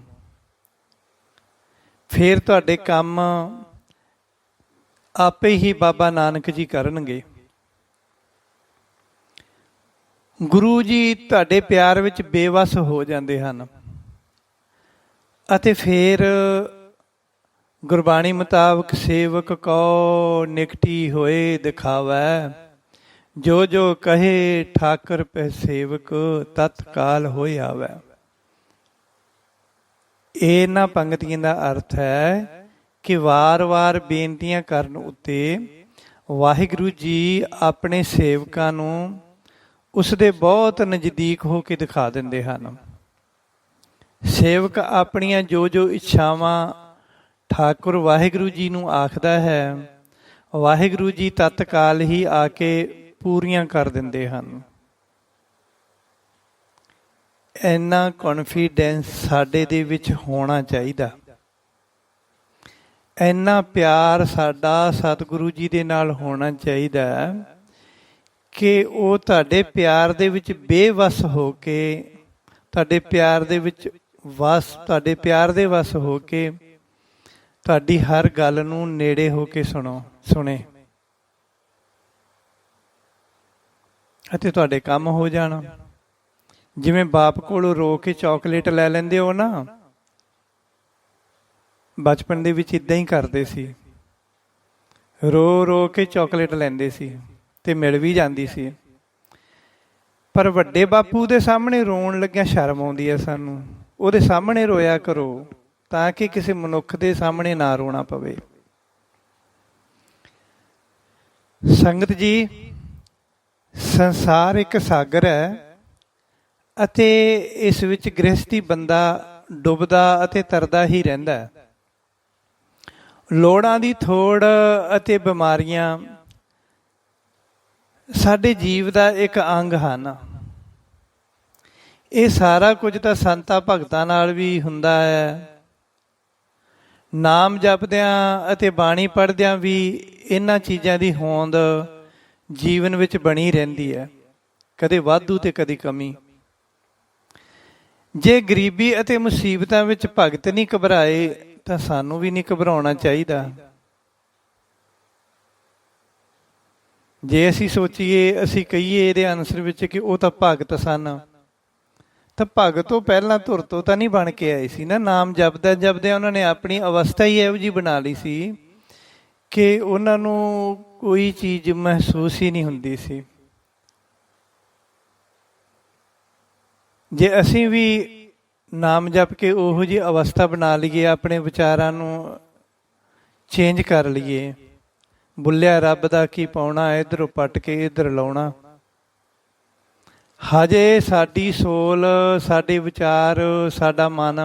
ਫਿਰ ਤੁਹਾਡੇ ਕੰਮ ਆਪੇ ਹੀ ਬਾਬਾ ਨਾਨਕ ਜੀ ਕਰਨਗੇ। ਗੁਰੂ ਜੀ ਤੁਹਾਡੇ ਪਿਆਰ ਵਿੱਚ ਬੇਵੱਸ ਹੋ ਜਾਂਦੇ ਹਨ ਅਤੇ ਫਿਰ ਗੁਰਬਾਣੀ ਮੁਤਾਬਕ ਸੇਵਕ ਕੋ ਨਿਕਟੀ ਹੋਏ ਦਿਖਾਵੈ, ਜੋ ਜੋ ਕਹੇ ਠਾਕਰ ਪੈ ਸੇਵਕ ਤਤਕਾਲ ਹੋਏ ਆਵੈ। ਇਹਨਾਂ ਪੰਕਤੀਆਂ ਦਾ ਅਰਥ ਹੈ ਕਿ ਵਾਰ-ਵਾਰ ਬੇਨਤੀਆਂ ਕਰਨ ਉੱਤੇ ਵਾਹਿਗੁਰੂ ਜੀ ਆਪਣੇ ਸੇਵਕਾਂ ਨੂੰ ਉਸਦੇ ਬਹੁਤ ਨਜ਼ਦੀਕ ਹੋ ਕੇ ਦਿਖਾ ਦਿੰਦੇ ਹਨ। ਸੇਵਕ ਆਪਣੀਆਂ ਜੋ ਜੋ ਇੱਛਾਵਾਂ ਠਾਕੁਰ ਵਾਹਿਗੁਰੂ ਜੀ ਨੂੰ ਆਖਦਾ ਹੈ, ਵਾਹਿਗੁਰੂ ਜੀ ਤਤਕਾਲ ਹੀ ਆ ਕੇ ਪੂਰੀਆਂ ਕਰ ਦਿੰਦੇ ਹਨ। ਇੰਨਾ ਕੌਨਫੀਡੈਂਸ ਸਾਡੇ ਦੇ ਵਿੱਚ ਹੋਣਾ ਚਾਹੀਦਾ। ਇੰਨਾ ਪਿਆਰ ਸਾਡਾ ਸਤਿਗੁਰੂ ਜੀ ਦੇ ਨਾਲ ਹੋਣਾ ਚਾਹੀਦਾ ਕਿ ਉਹ ਤੁਹਾਡੇ ਪਿਆਰ ਦੇ ਵਿੱਚ ਬੇਵੱਸ ਹੋ ਕੇ, ਤੁਹਾਡੇ ਪਿਆਰ ਦੇ ਵਿੱਚ ਤੁਹਾਡੇ ਪਿਆਰ ਦੇ ਵੱਸ ਹੋ ਕੇ ਤੁਹਾਡੀ ਹਰ ਗੱਲ ਨੂੰ ਨੇੜੇ ਹੋ ਕੇ ਸੁਣੇ ਅਤੇ ਤੁਹਾਡੇ ਕੰਮ ਹੋ ਜਾਣ। ਜਿਵੇਂ ਬਾਪ ਕੋਲੋਂ ਰੋ ਕੇ ਚਾਕਲੇਟ ਲੈ ਲੈਂਦੇ ਹੋ ਨਾ, ਬਚਪਨ ਦੇ ਵਿੱਚ ਇੱਦਾਂ ਹੀ ਕਰਦੇ ਸੀ, ਰੋ ਰੋ ਕੇ ਚਾਕਲੇਟ ਲੈਂਦੇ ਸੀ ਤੇ ਮਿਲ ਵੀ ਜਾਂਦੀ ਸੀ। ਪਰ ਵੱਡੇ ਬਾਪੂ ਦੇ ਸਾਹਮਣੇ ਰੋਣ ਲੱਗਿਆ ਸ਼ਰਮ ਆਉਂਦੀ ਹੈ ਸਾਨੂੰ। ਉਹਦੇ ਸਾਹਮਣੇ ਰੋਇਆ ਕਰੋ ਤਾਂ ਕਿ ਕਿਸੇ ਮਨੁੱਖ ਦੇ ਸਾਹਮਣੇ ਨਾ ਰੋਣਾ ਪਵੇ। ਸੰਗਤ ਜੀ, ਸੰਸਾਰ ਇੱਕ ਸਾਗਰ ਹੈ ਅਤੇ ਇਸ ਵਿੱਚ ਗ੍ਰਹਿਸਥੀ ਬੰਦਾ ਡੁੱਬਦਾ ਅਤੇ ਤਰਦਾ ਹੀ ਰਹਿੰਦਾ ਹੈ। ਲੋੜਾਂ ਦੀ ਥੋੜ ਅਤੇ ਬਿਮਾਰੀਆਂ ਸਾਡੇ ਜੀਵ ਦਾ ਇੱਕ ਅੰਗ ਹਨ। ਇਹ ਸਾਰਾ ਕੁਝ ਤਾਂ ਸੰਤਾਂ ਭਗਤਾਂ ਨਾਲ ਵੀ ਹੁੰਦਾ ਹੈ। ਨਾਮ ਜਪਦਿਆਂ ਅਤੇ ਬਾਣੀ ਪੜ੍ਹਦਿਆਂ ਵੀ ਇਹਨਾਂ ਚੀਜ਼ਾਂ ਦੀ ਹੋਂਦ ਜੀਵਨ ਵਿੱਚ ਬਣੀ ਰਹਿੰਦੀ ਹੈ, ਕਦੇ ਵਾਧੂ ਤੇ ਕਦੇ ਕਮੀ। ਜੇ ਗਰੀਬੀ ਅਤੇ ਮੁਸੀਬਤਾਂ ਵਿੱਚ ਭਗਤ ਨਹੀਂ ਘਬਰਾਏ ਤਾਂ ਸਾਨੂੰ ਵੀ ਨਹੀਂ ਘਬਰਾਉਣਾ ਚਾਹੀਦਾ। ਜੇ ਅਸੀਂ ਸੋਚੀਏ, ਅਸੀਂ ਕਹੀਏ ਇਹਦੇ ਆਨਸਰ ਵਿੱਚ ਕਿ ਉਹ ਤਾਂ ਭਗਤ ਸਨ, ਤਾਂ ਭਗਤ ਤੋਂ ਪਹਿਲਾਂ ਧੁਰ ਤੋਂ ਤਾਂ ਨਹੀਂ ਬਣ ਕੇ ਆਏ ਸੀ ਨਾ। ਨਾਮ ਜਪਦਿਆਂ ਜਪਦਿਆਂ ਉਹਨਾਂ ਨੇ ਆਪਣੀ ਅਵਸਥਾ ਹੀ ਇਹੋ ਜਿਹੀ ਬਣਾ ਲਈ ਸੀ ਕਿ ਉਹਨਾਂ ਨੂੰ ਕੋਈ ਚੀਜ਼ ਮਹਿਸੂਸ ਹੀ ਨਹੀਂ ਹੁੰਦੀ ਸੀ। ਜੇ ਅਸੀਂ ਵੀ ਨਾਮ ਜਪ ਕੇ ਉਹੋ ਜਿਹੀ ਅਵਸਥਾ ਬਣਾ ਲਈਏ, ਆਪਣੇ ਵਿਚਾਰਾਂ ਨੂੰ ਚੇਂਜ ਕਰ ਲਈਏ, ਬੁੱਲਿਆ ਰੱਬ ਦਾ ਕੀ ਪਾਉਣਾ, ਇੱਧਰੋਂ ਪੱਟ ਕੇ ਇੱਧਰ ਲਾਉਣਾ, ਹਜੇ ਸਾਡੀ ਸੋਲ, ਸਾਡੇ ਵਿਚਾਰ, ਸਾਡਾ ਮਨ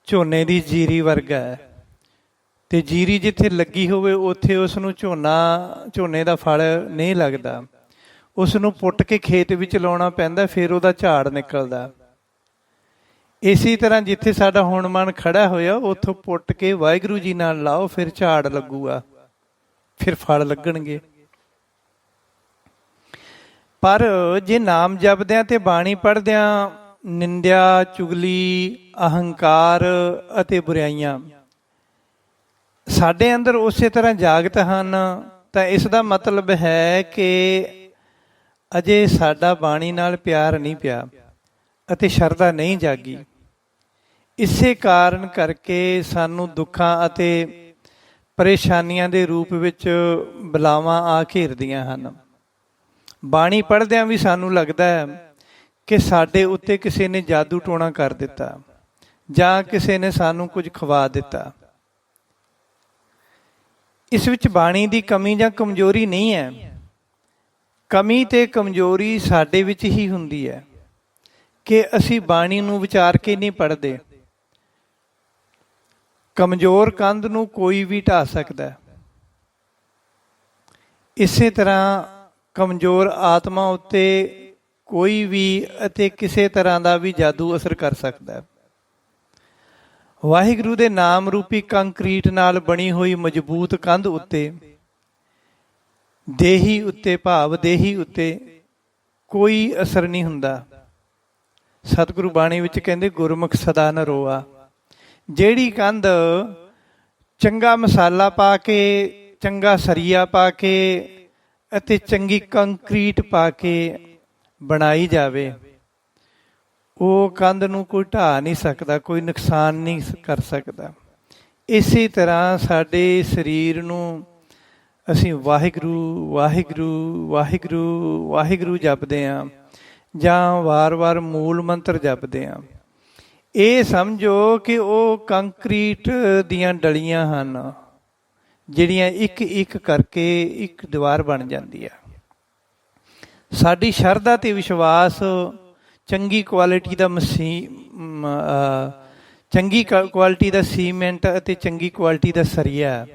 ਝੋਨੇ ਦੀ ਜੀਰੀ ਵਰਗਾ ਹੈ। ਤੇ ਜੀਰੀ ਜਿੱਥੇ ਲੱਗੀ ਹੋਵੇ ਉੱਥੇ ਉਸ ਨੂੰ ਝੋਨੇ ਦਾ ਫਲ ਨਹੀਂ ਲੱਗਦਾ। ਉਸ ਨੂੰ ਪੁੱਟ ਕੇ ਖੇਤ ਵਿੱਚ ਲਾਉਣਾ ਪੈਂਦਾ, ਫਿਰ ਉਹਦਾ ਝਾੜ ਨਿਕਲਦਾ। ਇਸੇ ਤਰ੍ਹਾਂ ਜਿੱਥੇ ਸਾਡਾ ਹੁਣ ਮਨ ਖੜਾ ਹੋਇਆ ਉੱਥੋਂ ਪੁੱਟ ਕੇ ਵਾਹਿਗੁਰੂ ਜੀ ਨਾਲ ਲਾਓ, ਫਿਰ ਝਾੜ ਲੱਗੂਗਾ, ਫਿਰ ਫਲ ਲੱਗਣਗੇ। ਪਰ ਜੇ ਨਾਮ ਜਪਦਿਆਂ ਤੇ ਬਾਣੀ ਪੜ੍ਹਦਿਆਂ ਨਿੰਦਿਆ, ਚੁਗਲੀ, ਅਹੰਕਾਰ ਅਤੇ ਬੁਰਾਈਆਂ ਸਾਡੇ ਅੰਦਰ ਉਸੇ ਤਰ੍ਹਾਂ ਜਾਗਤ ਹਨ, ਤਾਂ ਇਸ ਦਾ ਮਤਲਬ ਹੈ ਕਿ ਅਜੇ ਸਾਡਾ ਬਾਣੀ ਨਾਲ ਪਿਆਰ ਨਹੀਂ ਪਿਆ ਅਤੇ ਸ਼ਰਧਾ ਨਹੀਂ ਜਾਗੀ। ਇਸੇ ਕਾਰਨ ਕਰਕੇ ਸਾਨੂੰ ਦੁੱਖਾਂ ਅਤੇ ਪਰੇਸ਼ਾਨੀਆਂ ਦੇ ਰੂਪ ਵਿੱਚ ਬਲਾਵਾਂ ਆ ਘੇਰਦੀਆਂ ਹਨ। ਬਾਣੀ ਪੜ੍ਹਦਿਆਂ ਵੀ ਸਾਨੂੰ ਲੱਗਦਾ ਹੈ ਕਿ ਸਾਡੇ ਉੱਤੇ ਕਿਸੇ ਨੇ ਜਾਦੂ ਟੋਣਾ ਕਰ ਦਿੱਤਾ ਜਾਂ ਕਿਸੇ ਨੇ ਸਾਨੂੰ ਕੁਝ ਖਵਾ ਦਿੱਤਾ। ਇਸ ਵਿੱਚ ਬਾਣੀ ਦੀ ਕਮੀ ਜਾਂ ਕਮਜ਼ੋਰੀ ਨਹੀਂ ਹੈ। ਕਮੀ ਤੇ ਕਮਜ਼ੋਰੀ ਸਾਡੇ ਵਿੱਚ ਹੀ ਹੁੰਦੀ ਹੈ ਕਿ ਅਸੀਂ ਬਾਣੀ ਨੂੰ ਵਿਚਾਰ ਕੇ ਨਹੀਂ ਪੜ੍ਹਦੇ। ਕਮਜ਼ੋਰ ਕੰਧ ਨੂੰ ਕੋਈ ਵੀ ਢਾਹ ਸਕਦਾ। ਇਸੇ ਤਰ੍ਹਾਂ ਕਮਜ਼ੋਰ ਆਤਮਾ ਉੱਤੇ ਕੋਈ ਵੀ ਅਤੇ ਕਿਸੇ ਤਰ੍ਹਾਂ ਦਾ ਵੀ ਜਾਦੂ ਅਸਰ ਕਰ ਸਕਦਾ। ਵਾਹਿਗੁਰੂ ਦੇ ਨਾਮ ਰੂਪੀ ਕੰਕਰੀਟ ਨਾਲ ਬਣੀ ਹੋਈ ਮਜ਼ਬੂਤ ਕੰਧ ਉੱਤੇ, ਦੇਹੀ ਉੱਤੇ ਭਾਵ ਦੇਹੀ ਉੱਤੇ ਕੋਈ ਅਸਰ ਨਹੀਂ ਹੁੰਦਾ। ਸਤਿਗੁਰੂ ਬਾਣੀ ਵਿੱਚ ਕਹਿੰਦੇ ਗੁਰਮੁਖ ਸਦਾ ਨ ਰੋਆ। ਜਿਹੜੀ ਕੰਧ ਚੰਗਾ ਮਸਾਲਾ ਪਾ ਕੇ, ਚੰਗਾ ਸਰੀਆ ਪਾ ਕੇ ਅਤੇ ਚੰਗੀ ਕੰਕਰੀਟ ਪਾ ਕੇ ਬਣਾਈ ਜਾਵੇ, ਉਹ ਕੰਧ ਨੂੰ ਕੋਈ ਢਾਹ ਨਹੀਂ ਸਕਦਾ, ਕੋਈ ਨੁਕਸਾਨ ਨਹੀਂ ਕਰ ਸਕਦਾ। ਇਸੇ ਤਰ੍ਹਾਂ ਸਾਡੇ ਸਰੀਰ ਨੂੰ ਅਸੀਂ ਵਾਹਿਗੁਰੂ ਵਾਹਿਗੁਰੂ ਵਾਹਿਗੁਰੂ ਵਾਹਿਗੁਰੂ ਜਪਦੇ ਹਾਂ ਜਾਂ ਵਾਰ-ਵਾਰ ਮੂਲ ਮੰਤਰ ਜਪਦੇ ਹਾਂ। ਇਹ ਸਮਝੋ ਕਿ ਉਹ ਕੰਕਰੀਟ ਦੀਆਂ ਡਲੀਆਂ ਹਨ ਜਿਹੜੀਆਂ ਇੱਕ ਇੱਕ ਕਰਕੇ ਇੱਕ ਦੀਵਾਰ ਬਣ ਜਾਂਦੀ ਹੈ। ਸਾਡੀ ਸ਼ਰਧਾ ਤੇ ਵਿਸ਼ਵਾਸ ਚੰਗੀ ਕੁਆਲਿਟੀ ਦਾ ਚੰਗੀ ਕੁਆਲਿਟੀ ਦਾ ਸੀਮੈਂਟ ਅਤੇ ਚੰਗੀ ਕੁਆਲਿਟੀ ਦਾ ਸਰੀਆ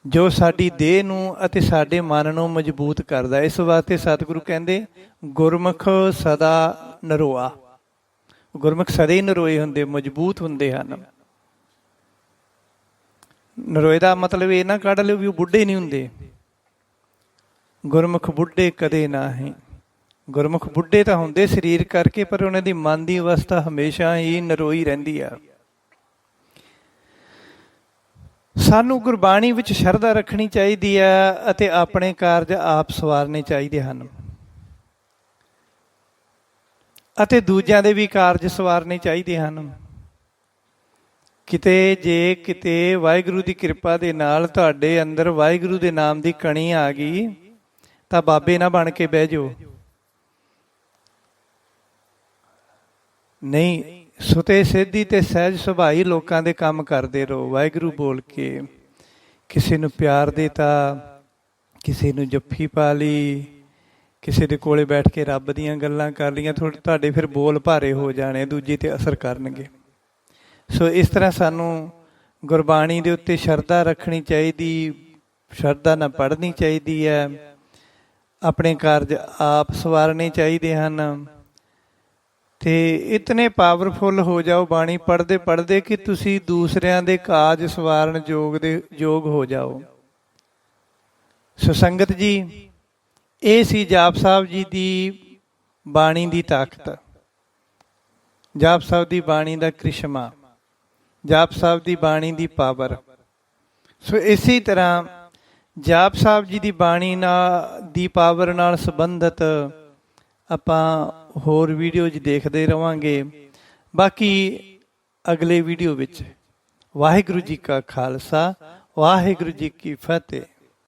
ਜੋ ਸਾਡੀ ਦੇਹ ਨੂੰ ਅਤੇ ਸਾਡੇ ਮਨ ਨੂੰ ਮਜ਼ਬੂਤ ਕਰਦਾ। ਇਸ ਵਾਸਤੇ ਸਤਿਗੁਰੂ ਕਹਿੰਦੇ ਗੁਰਮੁਖ ਸਦਾ ਨਰੋਆ। ਗੁਰਮੁਖ ਸਦਾ ਹੀ ਨਰੋਏ ਹੁੰਦੇ, ਮਜ਼ਬੂਤ ਹੁੰਦੇ ਹਨ। ਨਰੋਏ ਦਾ ਮਤਲਬ ਇਹ ਨਾ ਕੱਢ ਲਿਓ ਵੀ ਉਹ ਬੁੱਢੇ ਨਹੀਂ ਹੁੰਦੇ। ਗੁਰਮੁਖ ਬੁੱਢੇ ਕਦੇ ਨਾ ਹੀ। ਗੁਰਮੁਖ ਬੁੱਢੇ ਤਾਂ ਹੁੰਦੇ ਸਰੀਰ ਕਰਕੇ, ਪਰ ਉਹਨਾਂ ਦੀ ਮਨ ਦੀ ਅਵਸਥਾ ਹਮੇਸ਼ਾ ਹੀ ਨਰੋਈ ਰਹਿੰਦੀ ਆ। ਸਾਨੂੰ ਗੁਰਬਾਣੀ ਵਿੱਚ ਸ਼ਰਧਾ ਰੱਖਣੀ ਚਾਹੀਦੀ ਹੈ ਅਤੇ ਆਪਣੇ ਕਾਰਜ ਆਪ ਸਵਾਰਨੇ ਚਾਹੀਦੇ ਹਨ ਅਤੇ ਦੂਜਿਆਂ ਦੇ ਵੀ ਕਾਰਜ ਸਵਾਰਨੇ ਚਾਹੀਦੇ ਹਨ। ਕਿਤੇ ਵਾਹਿਗੁਰੂ ਦੀ ਕਿਰਪਾ ਦੇ ਨਾਲ ਤੁਹਾਡੇ ਅੰਦਰ ਵਾਹਿਗੁਰੂ ਦੇ ਨਾਮ ਦੀ ਕਣੀ ਆ ਗਈ ਤਾਂ ਬਾਬੇ ਨਾ ਬਣ ਕੇ ਬਹਿ ਜਾਓ। ਨਹੀਂ, ਸੁਤੇ ਸਿੱਧੀ ਤੇ ਸਹਿਜ ਸੁਭਾਈ ਲੋਕਾਂ ਦੇ ਕੰਮ ਕਰਦੇ ਰਹੋ। ਵਾਹਿਗੁਰੂ ਬੋਲ ਕੇ ਕਿਸੇ ਨੂੰ ਪਿਆਰ ਦੇਤਾ, ਕਿਸੇ ਨੂੰ ਜੱਫੀ ਪਾ ਲਈ, ਕਿਸੇ ਦੇ ਕੋਲੇ ਬੈਠ ਕੇ ਰੱਬ ਦੀਆਂ ਗੱਲਾਂ ਕਰ ਲਈਆਂ, ਤੁਹਾਡੇ ਫਿਰ ਬੋਲ ਭਾਰੇ ਹੋ ਜਾਣੇ, ਦੂਜੇ ਤੇ ਅਸਰ ਕਰਨਗੇ। ਸੋ ਇਸ ਤਰ੍ਹਾਂ ਸਾਨੂੰ ਗੁਰਬਾਣੀ ਦੇ ਉੱਤੇ ਸ਼ਰਧਾ ਰੱਖਣੀ ਚਾਹੀਦੀ, ਸ਼ਰਧਾ ਨਾਲ ਪੜ੍ਹਨੀ ਚਾਹੀਦੀ ਹੈ, ਆਪਣੇ ਕਾਰਜ ਆਪ ਸਵਾਰਨੇ ਚਾਹੀਦੇ ਹਨ। ਤੇ ਇਤਨੇ ਪਾਵਰਫੁੱਲ ਹੋ ਜਾਓ ਬਾਣੀ ਪੜ੍ਹਦੇ ਪੜ੍ਹਦੇ ਕਿ ਤੁਸੀਂ ਦੂਸਰਿਆਂ ਦੇ ਕਾਜ ਸਵਾਰਨ ਯੋਗ ਹੋ ਜਾਓ। ਸੋ ਸੰਗਤ ਜੀ, ਇਹ ਸੀ ਜਾਪ ਸਾਹਿਬ ਜੀ ਦੀ ਬਾਣੀ ਦੀ ਤਾਕਤ, ਜਾਪ ਸਾਹਿਬ ਦੀ ਬਾਣੀ ਦਾ ਕ੍ਰਿਸ਼ਮਾ, ਜਾਪ ਸਾਹਿਬ ਦੀ ਬਾਣੀ ਦੀ ਪਾਵਰ। ਸੋ ਇਸੇ ਤਰ੍ਹਾਂ ਜਾਪ ਸਾਹਿਬ ਜੀ ਦੀ ਬਾਣੀ ਦੀ ਪਾਵਰ ਨਾਲ ਸੰਬੰਧਿਤ ਆਪਾਂ ਹੋਰ ਵੀਡੀਓਜ਼ ਦੇਖਦੇ ਰਹਾਂਗੇ। ਬਾਕੀ ਅਗਲੇ ਵੀਡੀਓ ਵਿੱਚ ਵਾਹਿਗੁਰੂ ਜੀ ਕਾ ਖਾਲਸਾ, ਵਾਹਿਗੁਰੂ ਜੀ ਕੀ ਫਤਿਹ।